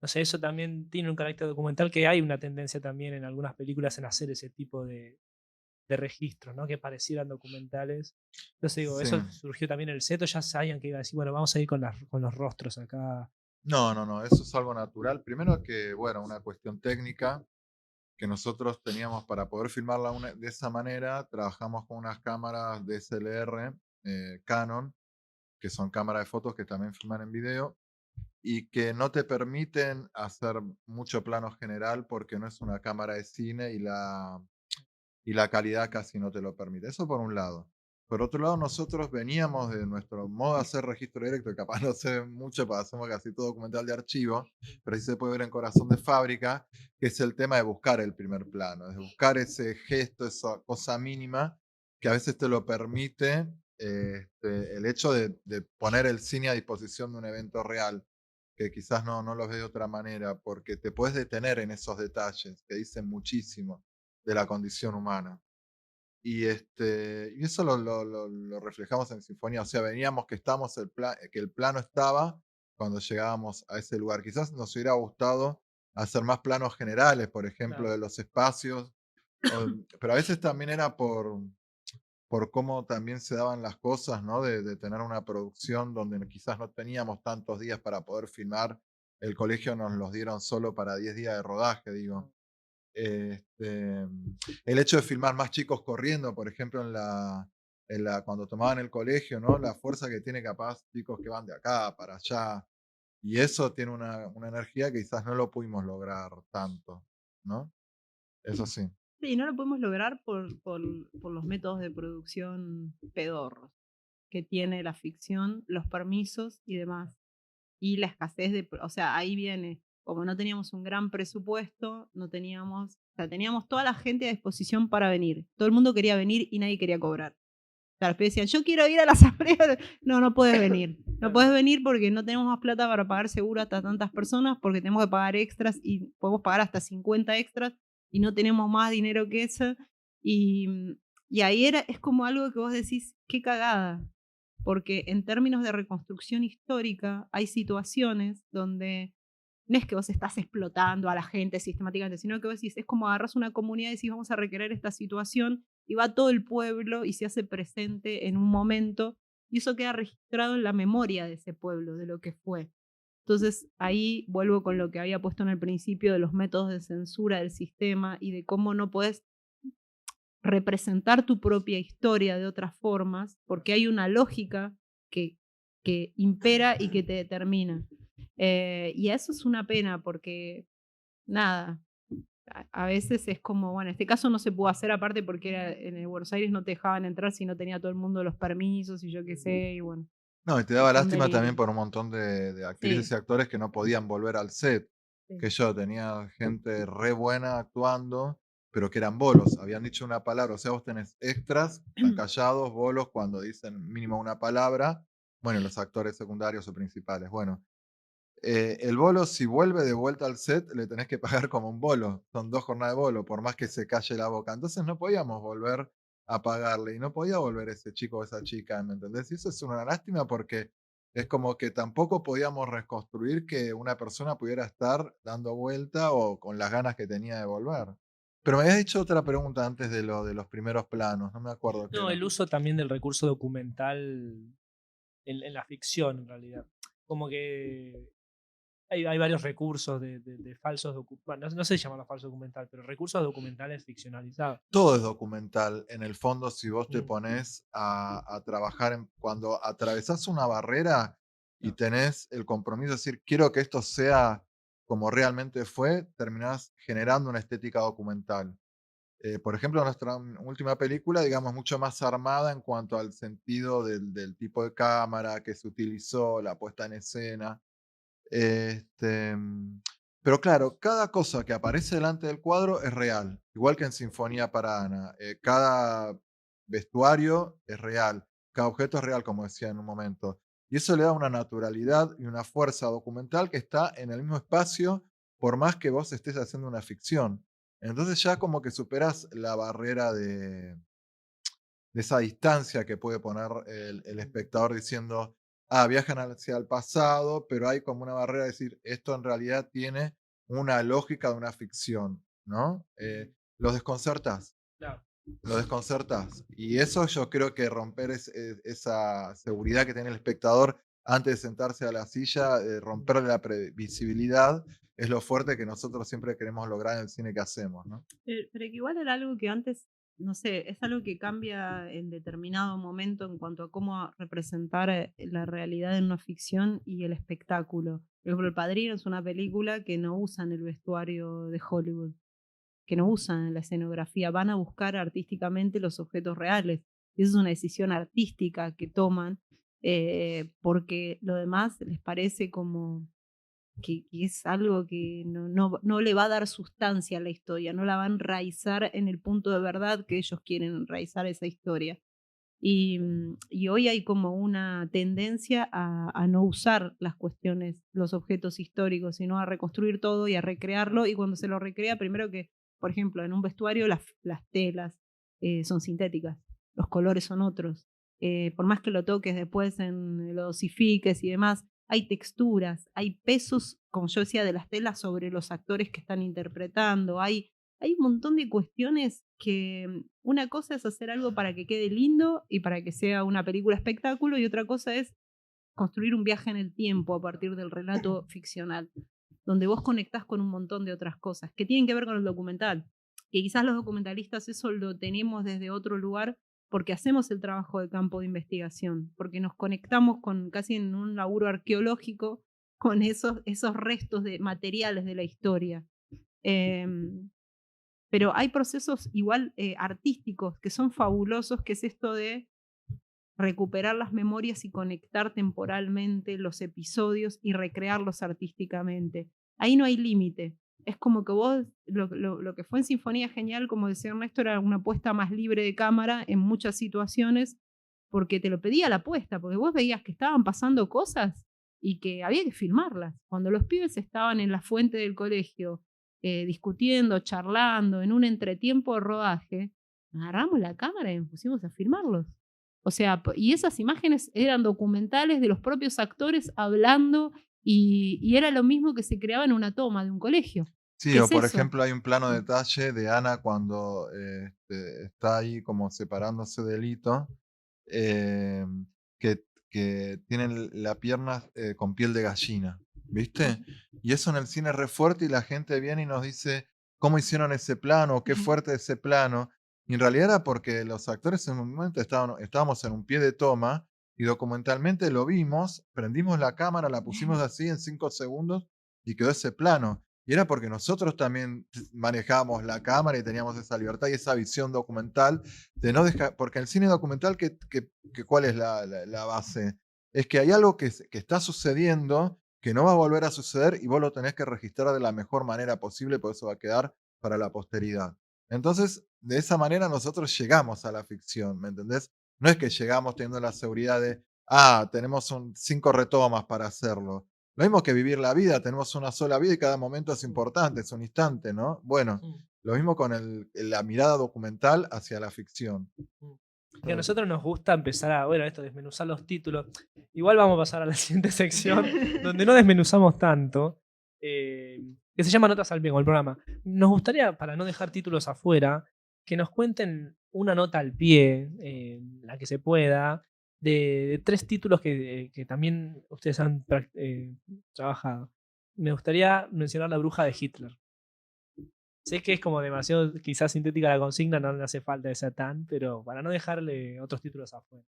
No sé, eso también tiene un carácter documental, que hay una tendencia también en algunas películas en hacer ese tipo de registros, ¿no? Que parecieran documentales. Entonces digo, Sí. eso surgió también en el set, o ya sabían que iba a decir, bueno, vamos a ir con los rostros acá. No, eso es algo natural. Primero que, bueno, una cuestión técnica que nosotros teníamos para poder filmarla de esa manera, trabajamos con unas cámaras DSLR Canon, que son cámaras de fotos que también filman en video y que no te permiten hacer mucho plano general porque no es una cámara de cine y la calidad casi no te lo permite. Eso por un lado. Por otro lado, nosotros veníamos de nuestro modo de hacer registro directo, que capaz no sé mucho, porque hacemos casi todo documental de archivo, pero sí se puede ver en Corazón de Fábrica, que es el tema de buscar el primer plano, de buscar ese gesto, esa cosa mínima, que a veces te lo permite el hecho de poner el cine a disposición de un evento real, que quizás no lo ves de otra manera, porque te puedes detener en esos detalles, que dicen muchísimo de la condición humana. Y eso lo reflejamos en Sinfonía. O sea, veníamos que que el plano estaba cuando llegábamos a ese lugar. Quizás nos hubiera gustado hacer más planos generales, por ejemplo, Claro. de los espacios. Pero a veces también era por cómo también se daban las cosas, ¿no? De tener una producción donde quizás no teníamos tantos días para poder filmar. El colegio nos los dieron solo para 10 días de rodaje, digo. El hecho de filmar más chicos corriendo, por ejemplo, cuando tomaban el colegio, ¿no? La fuerza que tiene capaz chicos que van de acá para allá. Y eso tiene una energía que quizás no lo pudimos lograr tanto, ¿no? Eso sí. Sí, no lo podemos lograr por los métodos de producción pedorros que tiene la ficción, los permisos y demás. Y la escasez o sea, ahí viene, como no teníamos un gran presupuesto, o sea, teníamos toda la gente a disposición para venir. Todo el mundo quería venir y nadie quería cobrar. O sea, después decían, yo quiero ir a la asamblea. No puedes venir. No puedes venir porque no tenemos más plata para pagar seguro hasta tantas personas, porque tenemos que pagar extras y podemos pagar hasta 50 extras y no tenemos más dinero que eso. Y ahí es como algo que vos decís, qué cagada. Porque en términos de reconstrucción histórica hay situaciones donde no es que vos estás explotando a la gente sistemáticamente, sino que vos decís, es como agarras una comunidad y decís, vamos a requerir esta situación, y va todo el pueblo y se hace presente en un momento, y eso queda registrado en la memoria de ese pueblo, de lo que fue. Entonces ahí vuelvo con lo que había puesto en el principio de los métodos de censura del sistema y de cómo no puedes representar tu propia historia de otras formas, porque hay una lógica que impera y que te determina. Y eso es una pena porque, nada, a veces es como, bueno, en este caso no se pudo hacer aparte porque en el Buenos Aires no te dejaban entrar si no tenía todo el mundo los permisos y yo qué sé, y bueno. No, y te daba un lástima delirio. también por un montón de actrices Sí. y actores que no podían volver al set. Sí. Que yo tenía gente re buena actuando, pero que eran bolos, habían dicho una palabra, o sea, vos tenés extras, están callados, bolos cuando dicen mínimo una palabra, bueno, los actores secundarios o principales, bueno. El bolo, si vuelve de vuelta al set, le tenés que pagar como un bolo. Son 2 jornadas de bolo, por más que se calle la boca. Entonces no podíamos volver a pagarle y no podía volver ese chico o esa chica, ¿me entendés? Y eso es una lástima porque es como que tampoco podíamos reconstruir que una persona pudiera estar dando vuelta o con las ganas que tenía de volver. Pero me habías dicho otra pregunta antes de lo de los primeros planos, no me acuerdo qué No, era. el uso también del recurso documental en la ficción, en realidad. Como que hay varios recursos de falsos documentales. Bueno, no sé si llaman falso documental, pero recursos documentales ficcionalizados. Todo es documental. En el fondo, si vos te Mm, pones a trabajar, cuando atravesás una barrera y no. tenés el compromiso de decir, quiero que esto sea como realmente fue, terminás generando una estética documental. Por ejemplo, nuestra última película, digamos, mucho más armada en cuanto al sentido del tipo de cámara que se utilizó, la puesta en escena. Este, pero claro, cada cosa que aparece delante del cuadro es real, igual que en Sinfonía para Ana. Cada vestuario es real, cada objeto es real, como decía en un momento. Y eso le da una naturalidad y una fuerza documental que está en el mismo espacio, por más que vos estés haciendo una ficción. Entonces ya como que superas la barrera de esa distancia que puede poner el espectador diciendo, viajan hacia el pasado, pero hay como una barrera de decir, esto en realidad tiene una lógica de una ficción, ¿no? Los desconcertas, Claro. lo desconcertas. Y eso yo creo que romper esa seguridad que tiene el espectador antes de sentarse a la silla, romperle la previsibilidad, es lo fuerte que nosotros siempre queremos lograr en el cine que hacemos, ¿no? Pero que igual era algo que antes, no sé, es algo que cambia en determinado momento en cuanto a cómo representar la realidad en una ficción y el espectáculo. Por ejemplo, El Padrino es una película que no usan el vestuario de Hollywood, que no usan la escenografía, van a buscar artísticamente los objetos reales. Y esa es una decisión artística que toman porque lo demás les parece como que es algo que no le va a dar sustancia a la historia, no la va a enraizar en el punto de verdad que ellos quieren enraizar esa historia. Y hoy hay como una tendencia a no usar las cuestiones, los objetos históricos, sino a reconstruir todo y a recrearlo. Y cuando se lo recrea, primero que, por ejemplo, en un vestuario las telas son sintéticas, los colores son otros. Por más que lo toques después en los dosifiques y demás, hay texturas, hay pesos, como yo decía, de las telas sobre los actores que están interpretando, hay un montón de cuestiones que una cosa es hacer algo para que quede lindo y para que sea una película espectáculo y otra cosa es construir un viaje en el tiempo a partir del relato ficcional, donde vos conectás con un montón de otras cosas que tienen que ver con el documental, que quizás los documentalistas eso lo tenemos desde otro lugar porque hacemos el trabajo de campo de investigación, porque nos conectamos con casi en un laburo arqueológico con esos restos de materiales de la historia. Pero hay procesos igual artísticos que son fabulosos, que es esto de recuperar las memorias y conectar temporalmente los episodios y recrearlos artísticamente. Ahí no hay límite. Es como que vos, lo que fue en Sinfonía Genial, como decía Ernesto, era una apuesta más libre de cámara en muchas situaciones, porque te lo pedía la apuesta, porque vos veías que estaban pasando cosas y que había que filmarlas. Cuando los pibes estaban en la fuente del colegio discutiendo, charlando, en un entretiempo de rodaje, agarramos la cámara y nos pusimos a filmarlos. O sea, y esas imágenes eran documentales de los propios actores hablando y era lo mismo que se creaba en una toma de un colegio. Sí, ¿Qué o es por eso? ejemplo hay un plano detalle de Ana cuando está ahí como separándose del hito, eh, que tienen la pierna con piel de gallina, ¿viste? Y eso en el cine es re fuerte y la gente viene y nos dice cómo hicieron ese plano, qué fuerte ese plano. Y en realidad era porque los actores en un momento estábamos en un pie de toma y documentalmente lo vimos, prendimos la cámara, la pusimos así en 5 segundos y quedó ese plano. Y era porque nosotros también manejábamos la cámara y teníamos esa libertad y esa visión documental de no dejar, porque el cine documental, ¿cuál es la base? Es que hay algo que está sucediendo, que no va a volver a suceder y vos lo tenés que registrar de la mejor manera posible, por eso va a quedar para la posteridad. Entonces, de esa manera nosotros llegamos a la ficción, ¿me entendés? No es que llegamos teniendo la seguridad de, tenemos 5 retomas para hacerlo. Lo mismo que vivir la vida, tenemos una sola vida y cada momento es importante, es un instante, ¿no? Bueno, lo mismo con la mirada documental hacia la ficción. Y a nosotros nos gusta empezar a, bueno, esto, desmenuzar los títulos. Igual vamos a pasar a la siguiente sección, donde no desmenuzamos tanto, que se llama Notas al Pie, como el programa. Nos gustaría, para no dejar títulos afuera, que nos cuenten una nota al pie, la que se pueda, de 3 títulos que también ustedes han trabajado. Me gustaría mencionar La Bruja de Hitler. Sé que es como demasiado quizás sintética la consigna, no le hace falta esa tan, pero para no dejarle otros títulos afuera.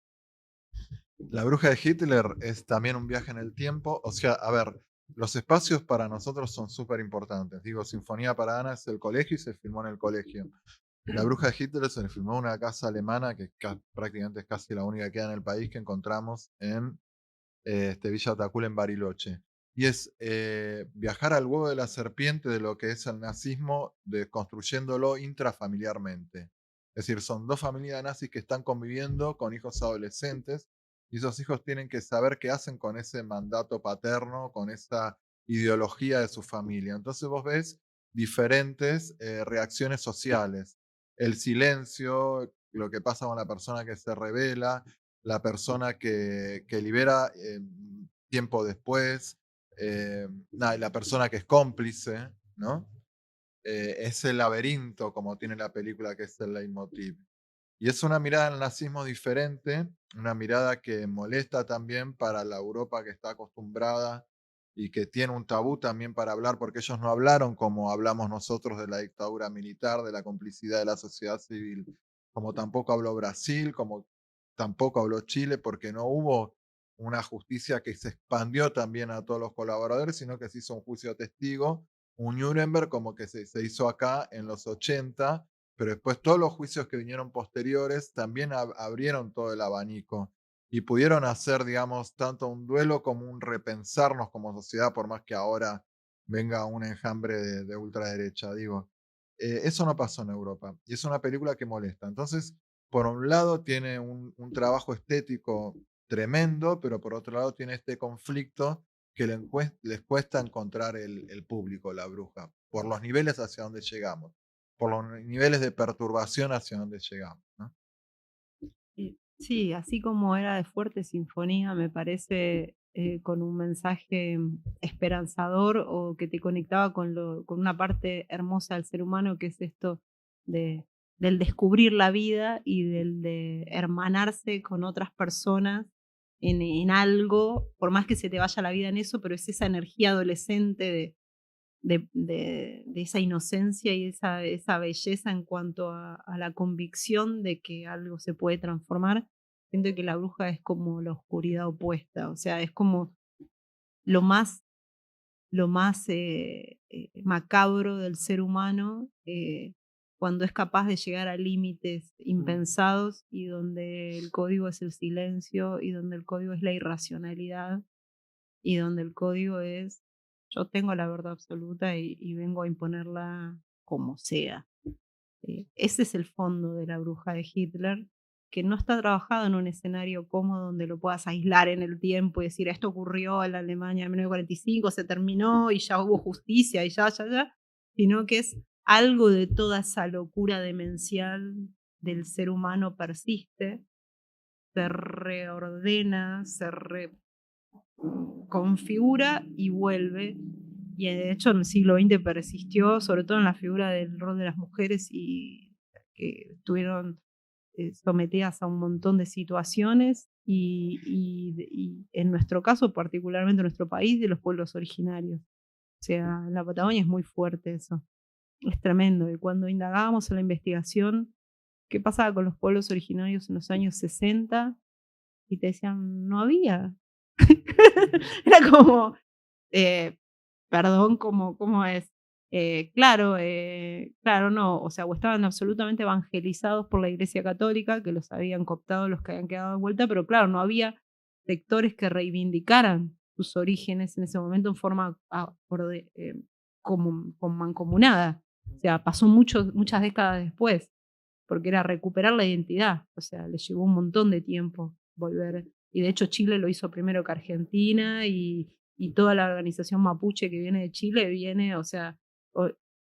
La Bruja de Hitler es también un viaje en el tiempo. O sea, a ver, los espacios para nosotros son súper importantes. Digo, Sinfonía para Ana es el colegio y se filmó en el colegio. La Bruja de Hitler se filmó en una casa alemana que prácticamente es casi la única que queda en el país, que encontramos en Villa Tacul en Bariloche. Y es viajar al huevo de la serpiente de lo que es el nazismo, construyéndolo intrafamiliarmente. Es decir, son 2 familias nazis que están conviviendo con hijos adolescentes y esos hijos tienen que saber qué hacen con ese mandato paterno, con esa ideología de su familia. Entonces vos ves diferentes reacciones sociales. El silencio, lo que pasa con la persona que se revela, la persona que libera tiempo después, la persona que es cómplice, ¿no? Ese laberinto, como tiene la película, que es el leitmotiv. Y es una mirada al nazismo diferente, una mirada que molesta también para la Europa que está acostumbrada y que tiene un tabú también para hablar, porque ellos no hablaron como hablamos nosotros de la dictadura militar, de la complicidad de la sociedad civil, como tampoco habló Brasil, como tampoco habló Chile, porque no hubo una justicia que se expandió también a todos los colaboradores, sino que se hizo un juicio testigo, un Nuremberg como que se hizo acá en los 80, pero después todos los juicios que vinieron posteriores también abrieron todo el abanico y pudieron hacer, digamos, tanto un duelo como un repensarnos como sociedad, por más que ahora venga un enjambre de ultraderecha, digo. Eso no pasó en Europa y es una película que molesta. Entonces, por un lado tiene un trabajo estético tremendo, pero por otro lado tiene este conflicto que les cuesta encontrar el público, la bruja, por los niveles hacia donde llegamos, por los niveles de perturbación hacia donde llegamos, ¿no? Sí, así como era de fuerte sinfonía, me parece con un mensaje esperanzador o que te conectaba con una parte hermosa del ser humano, que es esto de, del descubrir la vida y del de hermanarse con otras personas en algo, por más que se te vaya la vida en eso, pero es esa energía adolescente de esa inocencia y esa belleza en cuanto a la convicción de que algo se puede transformar. Siento que la bruja es como la oscuridad opuesta, o sea, es como lo más, macabro del ser humano, cuando es capaz de llegar a límites impensados y donde el código es el silencio y donde el código es la irracionalidad y donde el código es yo tengo la verdad absoluta y vengo a imponerla como sea. Ese es el fondo de la bruja de Hitler, que no está trabajado en un escenario cómodo donde lo puedas aislar en el tiempo y decir esto ocurrió en la Alemania de 1945, se terminó y ya hubo justicia y ya, sino que es algo de toda esa locura demencial del ser humano persiste, se reordena, configura y vuelve. Y de hecho en el siglo XX persistió, sobre todo en la figura del rol de las mujeres y que estuvieron sometidas a un montón de situaciones y en nuestro caso, particularmente en nuestro país, de los pueblos originarios. O sea, en la Patagonia es muy fuerte eso. Es tremendo. Y cuando indagábamos en la investigación, ¿qué pasaba con los pueblos originarios en los años 60? Y te decían, no había. Era como, perdón, ¿cómo es? Claro, no, o sea, o estaban absolutamente evangelizados por la Iglesia Católica, que los habían cooptado, los que habían quedado de vuelta, pero claro, no había sectores que reivindicaran sus orígenes en ese momento en forma como mancomunada. O sea, pasó muchas décadas después, porque era recuperar la identidad. O sea, le llevó un montón de tiempo volver. Y de hecho Chile lo hizo primero que Argentina y toda la organización mapuche que viene de Chile viene, o sea,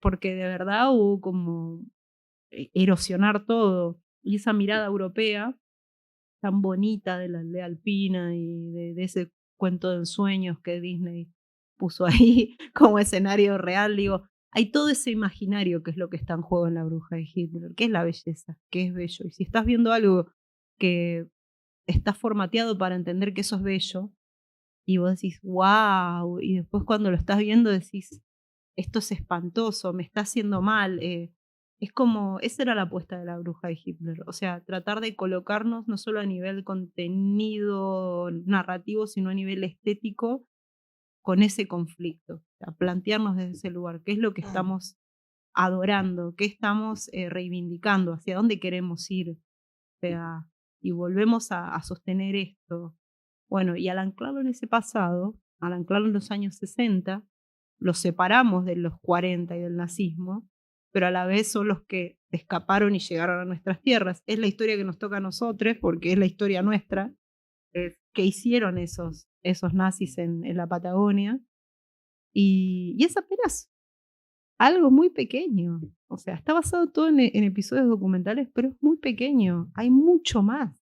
porque de verdad hubo como erosionar todo. Y esa mirada europea tan bonita de la aldea alpina y de ese cuento de ensueños que Disney puso ahí como escenario real, digo, hay todo ese imaginario que es lo que está en juego en La Bruja de Hitler, que es la belleza, que es bello. Y si estás viendo algo que está formateado para entender que eso es bello, y vos decís, wow, y después cuando lo estás viendo decís, esto es espantoso, me está haciendo mal. Es como, esa era la apuesta de La Bruja de Hitler, o sea, tratar de colocarnos no solo a nivel contenido narrativo, sino a nivel estético con ese conflicto, o sea, plantearnos desde ese lugar, qué es lo que estamos adorando, qué estamos reivindicando, hacia dónde queremos ir, o sea, y volvemos a sostener esto. Bueno, y al anclarlo en ese pasado, al anclarlo en los años 60, los separamos de los 40 y del nazismo, pero a la vez son los que escaparon y llegaron a nuestras tierras. Es la historia que nos toca a nosotros, porque es la historia nuestra, que hicieron esos nazis en la Patagonia, y es apenas algo muy pequeño. O sea, está basado todo en episodios documentales, pero es muy pequeño. Hay mucho más.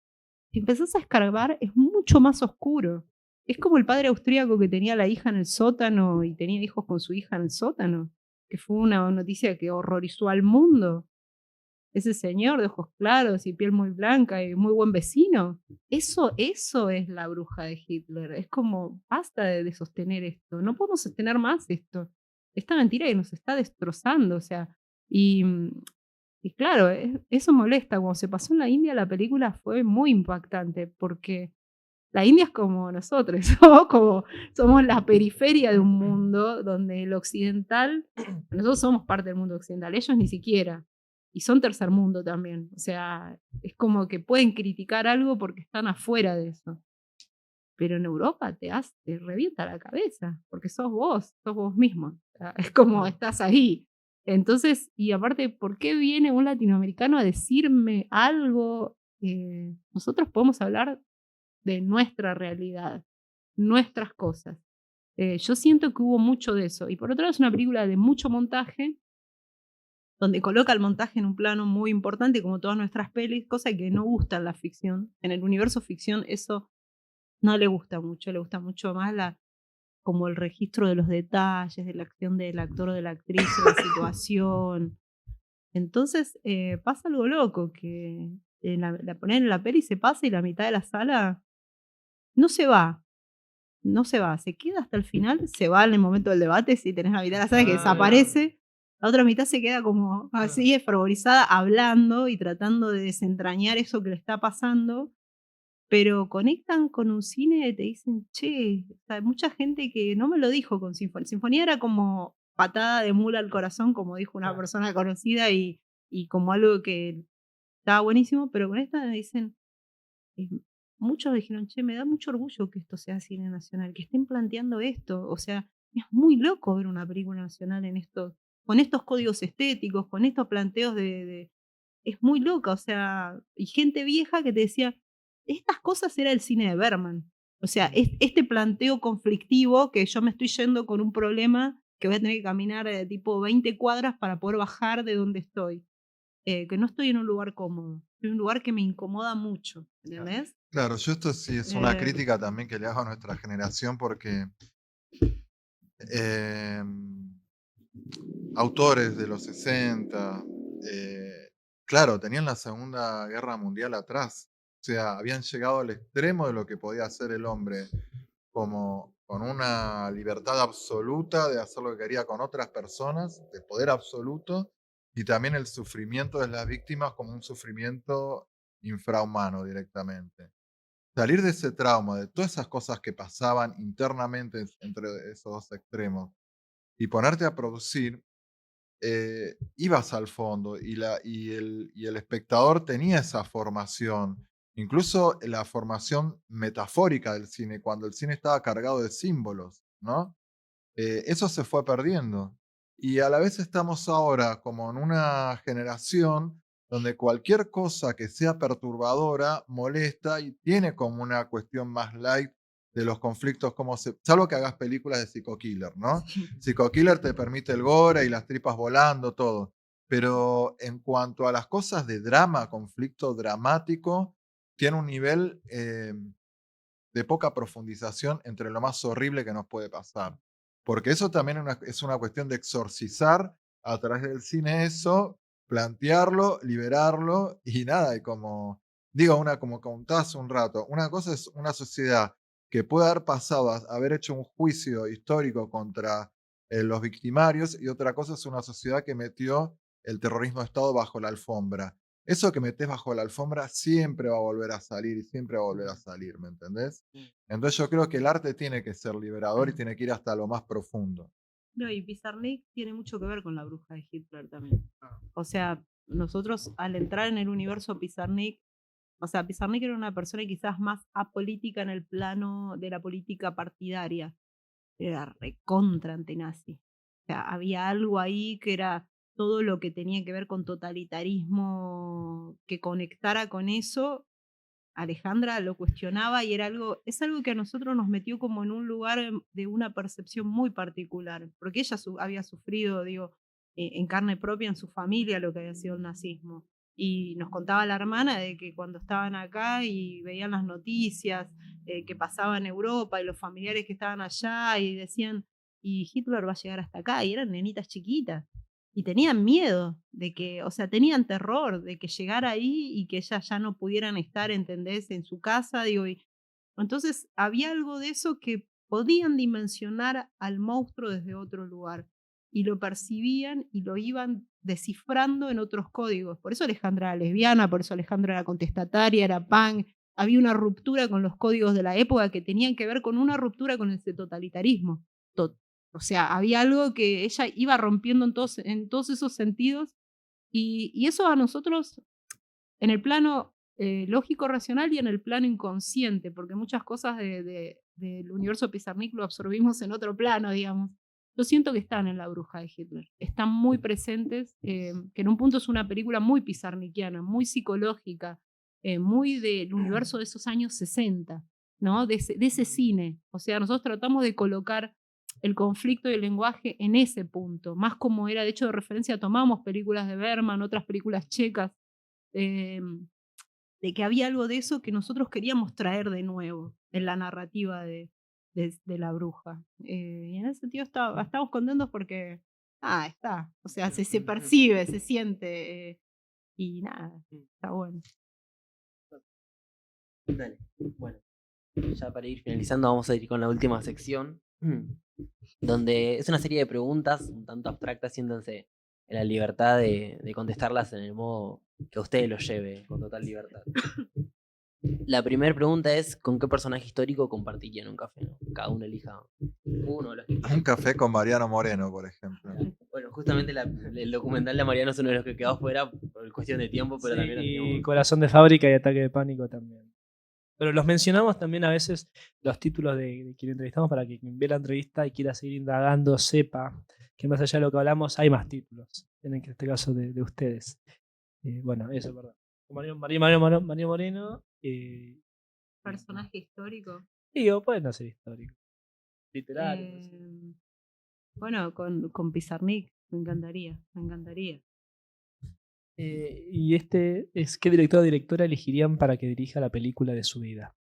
Si empezás a escarbar, es mucho más oscuro. Es como el padre austríaco que tenía a la hija en el sótano y tenía hijos con su hija en el sótano, que fue una noticia que horrorizó al mundo. Ese señor de ojos claros y piel muy blanca y muy buen vecino. Eso es la bruja de Hitler. Es como, basta de sostener esto. No podemos sostener más esto. Esta mentira que nos está destrozando. O sea, y, y claro, eso molesta. Cuando se pasó en la India, la película fue muy impactante porque la India es como nosotros, somos la periferia de un mundo donde el occidental, nosotros somos parte del mundo occidental, ellos ni siquiera, y son tercer mundo también, o sea, es como que pueden criticar algo porque están afuera de eso, pero en Europa te revienta la cabeza, porque sos vos mismo, o sea, es como estás ahí. Entonces, y aparte, ¿por qué viene un latinoamericano a decirme algo? Nosotros podemos hablar de nuestra realidad, nuestras cosas. Yo siento que hubo mucho de eso. Y por otro lado es una película de mucho montaje, donde coloca el montaje en un plano muy importante, como todas nuestras pelis, cosa que no gusta en la ficción. En el universo ficción eso no le gusta mucho, le gusta mucho más como el registro de los detalles, de la acción del actor o de la actriz, de la situación. Entonces pasa algo loco, que la ponen en la peli, se pasa y la mitad de la sala no se va, no se va, se queda hasta el final, se va en el momento del debate, si tenés la mitad de la sala que desaparece, la otra mitad se queda como así, esfervorizada, hablando y tratando de desentrañar eso que le está pasando, pero conectan con un cine y te dicen, che, o sea, hay mucha gente que no me lo dijo con Sinfonía. Sinfonía era como patada de mula al corazón, como dijo una persona conocida, y como algo que estaba buenísimo, pero con esta me dicen, eh, muchos dijeron, che, me da mucho orgullo que esto sea cine nacional, que estén planteando esto. O sea, es muy loco ver una película nacional con estos códigos estéticos, con estos planteos es muy loca. O sea, y gente vieja que te decía, estas cosas era el cine de Berman. O sea, este planteo conflictivo que yo me estoy yendo con un problema que voy a tener que caminar tipo 20 cuadras para poder bajar de donde estoy. Que no estoy en un lugar cómodo, estoy en un lugar que me incomoda mucho, ¿entendés? Claro, yo esto sí es una Eh, crítica también que le hago a nuestra generación porque autores de los 60, claro, tenían la Segunda Guerra Mundial atrás. O sea, habían llegado al extremo de lo que podía hacer el hombre, como con una libertad absoluta de hacer lo que quería con otras personas, de poder absoluto, y también el sufrimiento de las víctimas como un sufrimiento infrahumano directamente. Salir de ese trauma, de todas esas cosas que pasaban internamente entre esos dos extremos, y ponerte a producir, ibas al fondo y el espectador tenía esa formación, incluso la formación metafórica del cine, cuando el cine estaba cargado de símbolos, ¿no? Eso se fue perdiendo. Y a la vez estamos ahora como en una generación donde cualquier cosa que sea perturbadora molesta y tiene como una cuestión más light de los conflictos, salvo que hagas películas de psico-killer, ¿no? Psico-killer te permite el gore y las tripas volando, todo. Pero en cuanto a las cosas de drama, conflicto dramático, tiene un nivel de poca profundización entre lo más horrible que nos puede pasar. Porque eso también es una cuestión de exorcizar a través del cine eso, plantearlo, liberarlo y nada, y como digo, como contaste un rato, una cosa es una sociedad que puede haber pasado a haber hecho un juicio histórico contra los victimarios y otra cosa es una sociedad que metió el terrorismo de Estado bajo la alfombra. Eso que metes bajo la alfombra siempre va a volver a salir y siempre va a volver a salir, ¿me entendés? Entonces yo creo que el arte tiene que ser liberador y tiene que ir hasta lo más profundo. No, y Pizarnik tiene mucho que ver con la bruja de Hitler también. O sea, nosotros al entrar en el universo Pizarnik, o sea, Pizarnik era una persona quizás más apolítica en el plano de la política partidaria. Era recontra antinazi. O sea, había algo ahí que era todo lo que tenía que ver con totalitarismo, que conectara con eso. Alejandra lo cuestionaba y es algo que a nosotros nos metió como en un lugar de una percepción muy particular, porque ella había sufrido, digo, en carne propia en su familia lo que había sido el nazismo. Y nos contaba la hermana de que cuando estaban acá y veían las noticias que pasaba en Europa y los familiares que estaban allá y decían, y Hitler va a llegar hasta acá, y eran nenitas chiquitas. Y tenían miedo de que, o sea, tenían terror de que llegara ahí y que ellas ya no pudieran estar, ¿entendés?, en su casa, digo, entonces había algo de eso que podían dimensionar al monstruo desde otro lugar y lo percibían y lo iban descifrando en otros códigos. Por eso Alejandra era lesbiana, por eso Alejandra era contestataria, era punk. Había una ruptura con los códigos de la época que tenían que ver con una ruptura con ese totalitarismo. O sea, había algo que ella iba rompiendo en todos esos sentidos y eso a nosotros en el plano lógico racional y en el plano inconsciente, porque muchas cosas del universo Pizarnik lo absorbimos en otro plano, digamos. Yo siento que están en La Bruja de Hitler, están muy presentes, que en un punto es una película muy pizarnikiana, muy psicológica, muy del universo de esos años 60, ¿no? De ese cine. O sea, nosotros tratamos de colocar el conflicto y el lenguaje en ese punto, más como era, de hecho, de referencia tomamos películas de Berman, otras películas checas, de que había algo de eso que nosotros queríamos traer de nuevo en la narrativa de La Bruja. Y en ese sentido estamos contentos porque, está, o sea, se percibe, se siente, y nada, está bueno. Dale. Bueno, ya para ir finalizando, vamos a ir con la última sección, donde es una serie de preguntas un tanto abstractas, siéntanse en la libertad de contestarlas en el modo que a ustedes lo lleve, con total libertad. La primera pregunta es, ¿con qué personaje histórico compartirían un café? ¿No? Cada uno elija uno de los que Un quieran. café con Mariano Moreno, por ejemplo. Bueno, justamente el documental de Mariano es uno de los que quedó fuera por cuestión de tiempo, pero Sí, también lo y teníamos. Corazón de Fábrica y Ataque de Pánico también. Pero los mencionamos también a veces los títulos de quien entrevistamos para que quien ve la entrevista y quiera seguir indagando sepa que más allá de lo que hablamos hay más títulos, en este caso de ustedes. Bueno, eso es verdad. Mario Moreno, Personaje histórico. digo, puede no ser histórico. Literario. No sé. Bueno, con Pizarnik, me encantaría. Y este es ¿qué director o directora elegirían para que dirija la película de su vida?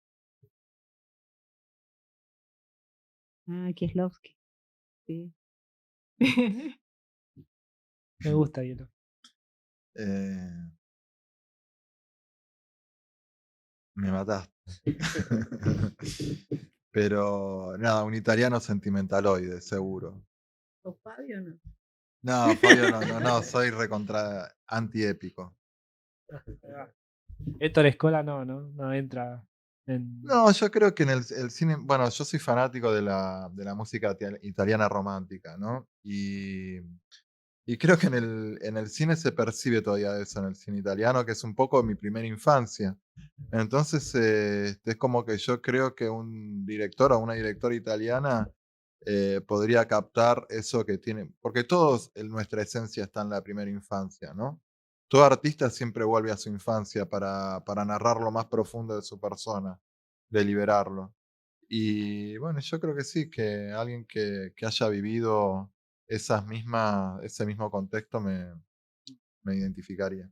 Kieslowski. Sí. Me gusta Hielo. Me mataste. Pero nada, un italiano sentimentaloide, seguro. ¿O Fabio no? No, Fabio, no, soy recontra antiépico. Héctor Scola no entra en... No, yo creo que en el cine, bueno, yo soy fanático de la música italiana romántica, ¿no? Y creo que en el cine se percibe todavía eso, en el cine italiano, que es un poco mi primera infancia. Entonces, es como que yo creo que un director o una directora italiana podría captar eso que tiene, porque todos en nuestra esencia está en la primera infancia, ¿no? Todo artista siempre vuelve a su infancia para narrar lo más profundo de su persona, de liberarlo. Y bueno, yo creo que sí, que alguien que haya vivido ese mismo contexto me identificaría.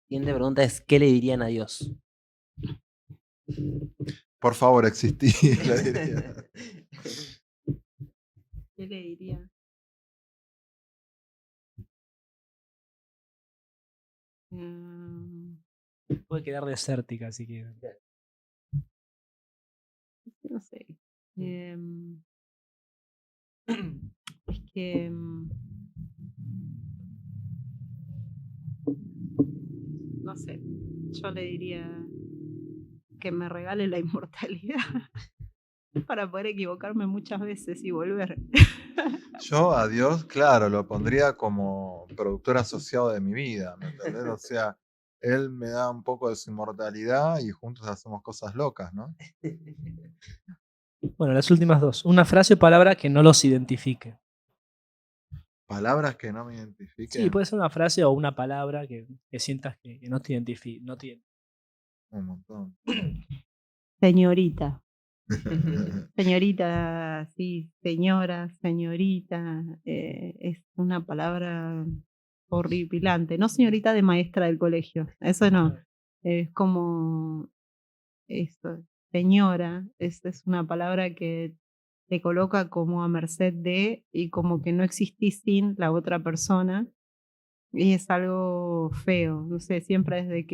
Siguiente pregunta es, ¿qué le dirían a Dios? Por favor, existí, le diría. ¿Qué le diría? Mm, Puede quedar desértica si quieren. no sé. Es que no sé. Yo le diría que me regale la inmortalidad para poder equivocarme muchas veces y volver. Yo a Dios, claro, lo pondría como productor asociado de mi vida, ¿me entendés? O sea, él me da un poco de su inmortalidad y juntos hacemos cosas locas, ¿no? Bueno, las últimas dos. Una frase o palabra que no los identifique. Palabras que no me Sí, identifiquen, puede ser una frase o una palabra que sientas que no te identifique. un montón. Señorita. Señorita, sí, señora, señorita, es una palabra horripilante. No señorita de maestra del colegio, eso no. Es como esto, señora, es una palabra que te coloca como a merced de y como que no existís sin la otra persona y es algo feo. No sé, siempre desde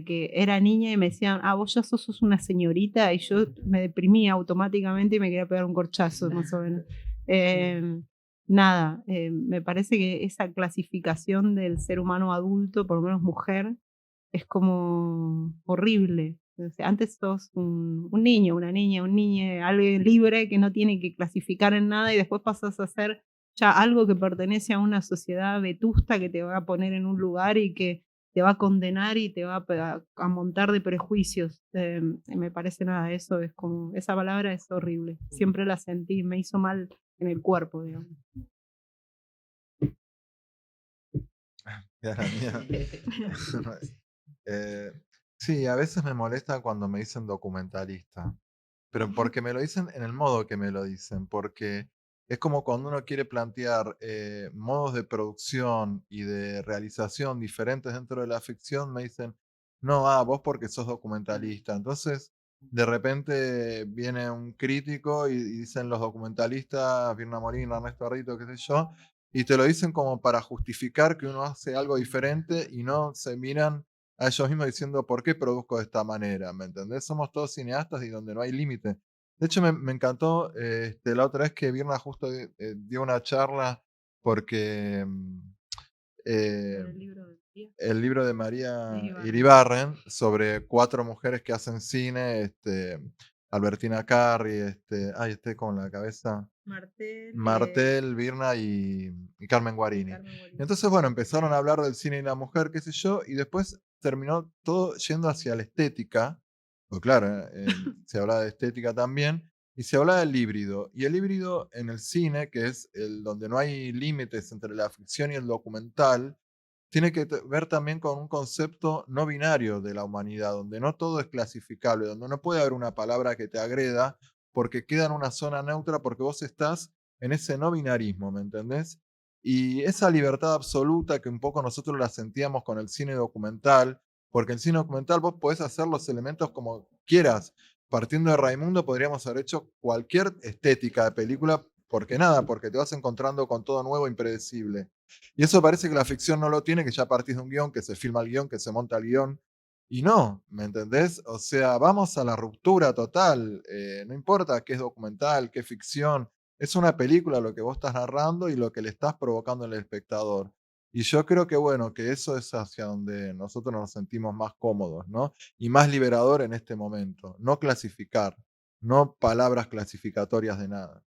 que era niña y me decían, vos ya sos una señorita, y yo me deprimía automáticamente y me quería pegar un corchazo, más o menos. Nada, me parece que esa clasificación del ser humano adulto, por lo menos mujer, es como horrible. O sea, antes sos un niño, una niña, un niño, alguien libre que no tiene que clasificar en nada y después pasas a ser ya algo que pertenece a una sociedad vetusta que te va a poner en un lugar y que te va a condenar y te va a montar de prejuicios. Me parece nada, eso es como, esa palabra es horrible. Siempre la sentí, me hizo mal en el cuerpo, digamos. Ya la mía. Sí, a veces me molesta cuando me dicen documentalista, pero porque me lo dicen en el modo que me lo dicen, porque es como cuando uno quiere plantear modos de producción y de realización diferentes dentro de la ficción, me dicen, no, vos porque sos documentalista. Entonces, de repente viene un crítico y dicen los documentalistas, Virna Molina, Ernesto Arrito, qué sé yo, y te lo dicen como para justificar que uno hace algo diferente y no se miran a ellos mismos diciendo por qué produzco de esta manera, ¿me entendés? Somos todos cineastas y donde no hay límite. De hecho, me encantó la otra vez que Virna justo dio una charla porque El libro del día. el libro de María Iribarren. Iribarren sobre 4 mujeres que hacen cine, Albertina Carri, con la cabeza. Martel, Virna y Carmen Guarini. Y entonces, bueno, empezaron a hablar del cine y la mujer, qué sé yo, y después terminó todo yendo hacia la estética, porque claro, se hablaba de estética también, y se hablaba del híbrido. Y el híbrido en el cine, que es el donde no hay límites entre la ficción y el documental, tiene que ver también con un concepto no binario de la humanidad, donde no todo es clasificable, donde no puede haber una palabra que te agreda porque queda en una zona neutra porque vos estás en ese no binarismo, ¿me entendés? Y esa libertad absoluta que un poco nosotros la sentíamos con el cine documental, porque el cine documental vos podés hacer los elementos como quieras. Partiendo de Raimundo podríamos haber hecho cualquier estética de película, porque nada, porque te vas encontrando con todo nuevo, impredecible. Y eso parece que la ficción no lo tiene, que ya partís de un guión, que se filma el guión, que se monta el guión. Y no, ¿me entendés? O sea, vamos a la ruptura total. No importa qué es documental, qué es ficción. Es una película lo que vos estás narrando y lo que le estás provocando al espectador. Y yo creo que, bueno, que eso es hacia donde nosotros nos sentimos más cómodos, ¿no? Y más liberador en este momento. No clasificar, no palabras clasificatorias de nada.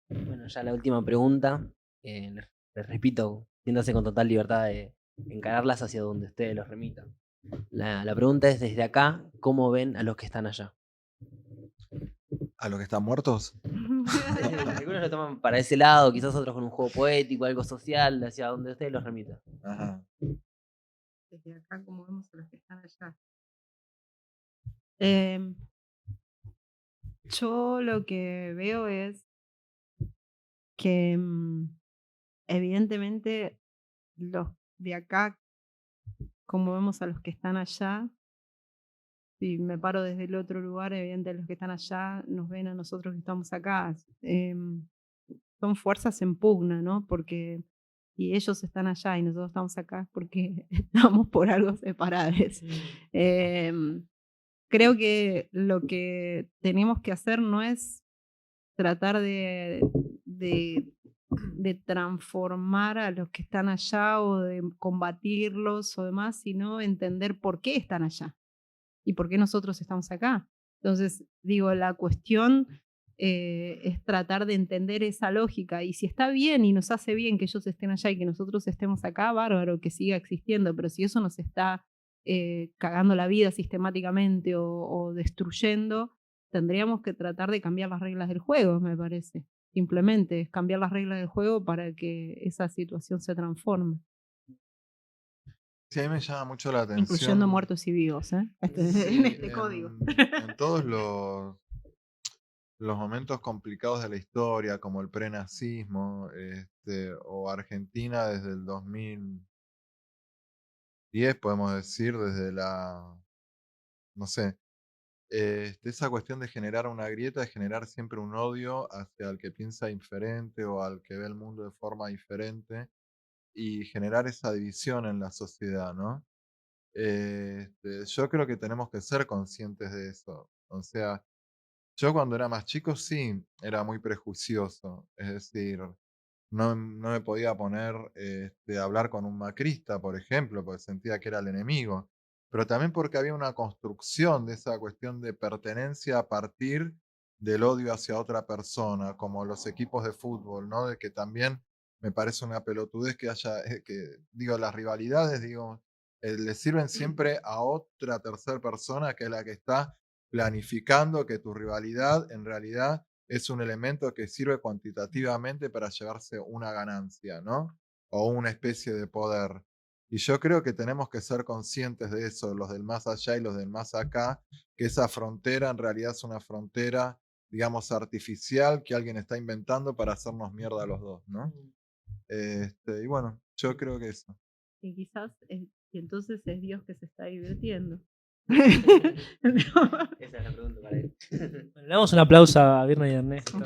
Bueno, ya la última pregunta. Les repito, siéntase con total libertad de encararlas hacia donde ustedes los remitan. La pregunta es desde acá, ¿cómo ven a los que están allá? ¿A los que están muertos? Algunos lo toman para ese lado, quizás otros con un juego poético, algo social, hacia donde ustedes los remitan. Ajá. Desde acá, como vemos a los que están allá. Em, yo lo que veo es que evidentemente los de acá, como vemos a los que están allá, si me paro desde el otro lugar, evidentemente los que están allá nos ven a nosotros que estamos acá. Son fuerzas en pugna, ¿no? Porque y ellos están allá y nosotros estamos acá porque estamos por algo separados. Creo que lo que tenemos que hacer no es tratar de transformar a los que están allá o de combatirlos o demás, sino entender por qué están allá y por qué nosotros estamos acá. Entonces, digo, la cuestión es tratar de entender esa lógica, y si está bien y nos hace bien que ellos estén allá y que nosotros estemos acá, bárbaro, que siga existiendo, pero si eso nos está cagando la vida sistemáticamente o destruyendo, tendríamos que tratar de cambiar las reglas del juego, me parece. Simplemente es cambiar las reglas del juego para que esa situación se transforme. Sí, a mí me llama mucho la atención. Incluyendo muertos y vivos, ¿eh? Sí, en este código. En todos los momentos complicados de la historia, como el prenazismo, o Argentina desde el 2010, podemos decir, desde no sé, esa cuestión de generar una grieta, de generar siempre un odio hacia el que piensa diferente o al que ve el mundo de forma diferente, y generar esa división en la sociedad, ¿no? Yo creo que tenemos que ser conscientes de eso. O sea, yo cuando era más chico sí era muy prejuicioso, es decir, no me podía poner a hablar con un macrista, por ejemplo, porque sentía que era el enemigo, pero también porque había una construcción de esa cuestión de pertenencia a partir del odio hacia otra persona, como los equipos de fútbol, ¿no? De que también me parece una pelotudez que haya, digo, las rivalidades, digo, le sirven siempre a otra tercera persona que es la que está planificando que tu rivalidad en realidad es un elemento que sirve cuantitativamente para llevarse una ganancia, ¿no? O una especie de poder. Y yo creo que tenemos que ser conscientes de eso, los del más allá y los del más acá, que esa frontera en realidad es una frontera, digamos, artificial que alguien está inventando para hacernos mierda a los dos, ¿no? Y bueno, yo creo que eso. Y quizás, y entonces es Dios que se está divirtiendo. Esa es la pregunta para él. Le damos un aplauso a Virna y Ernesto.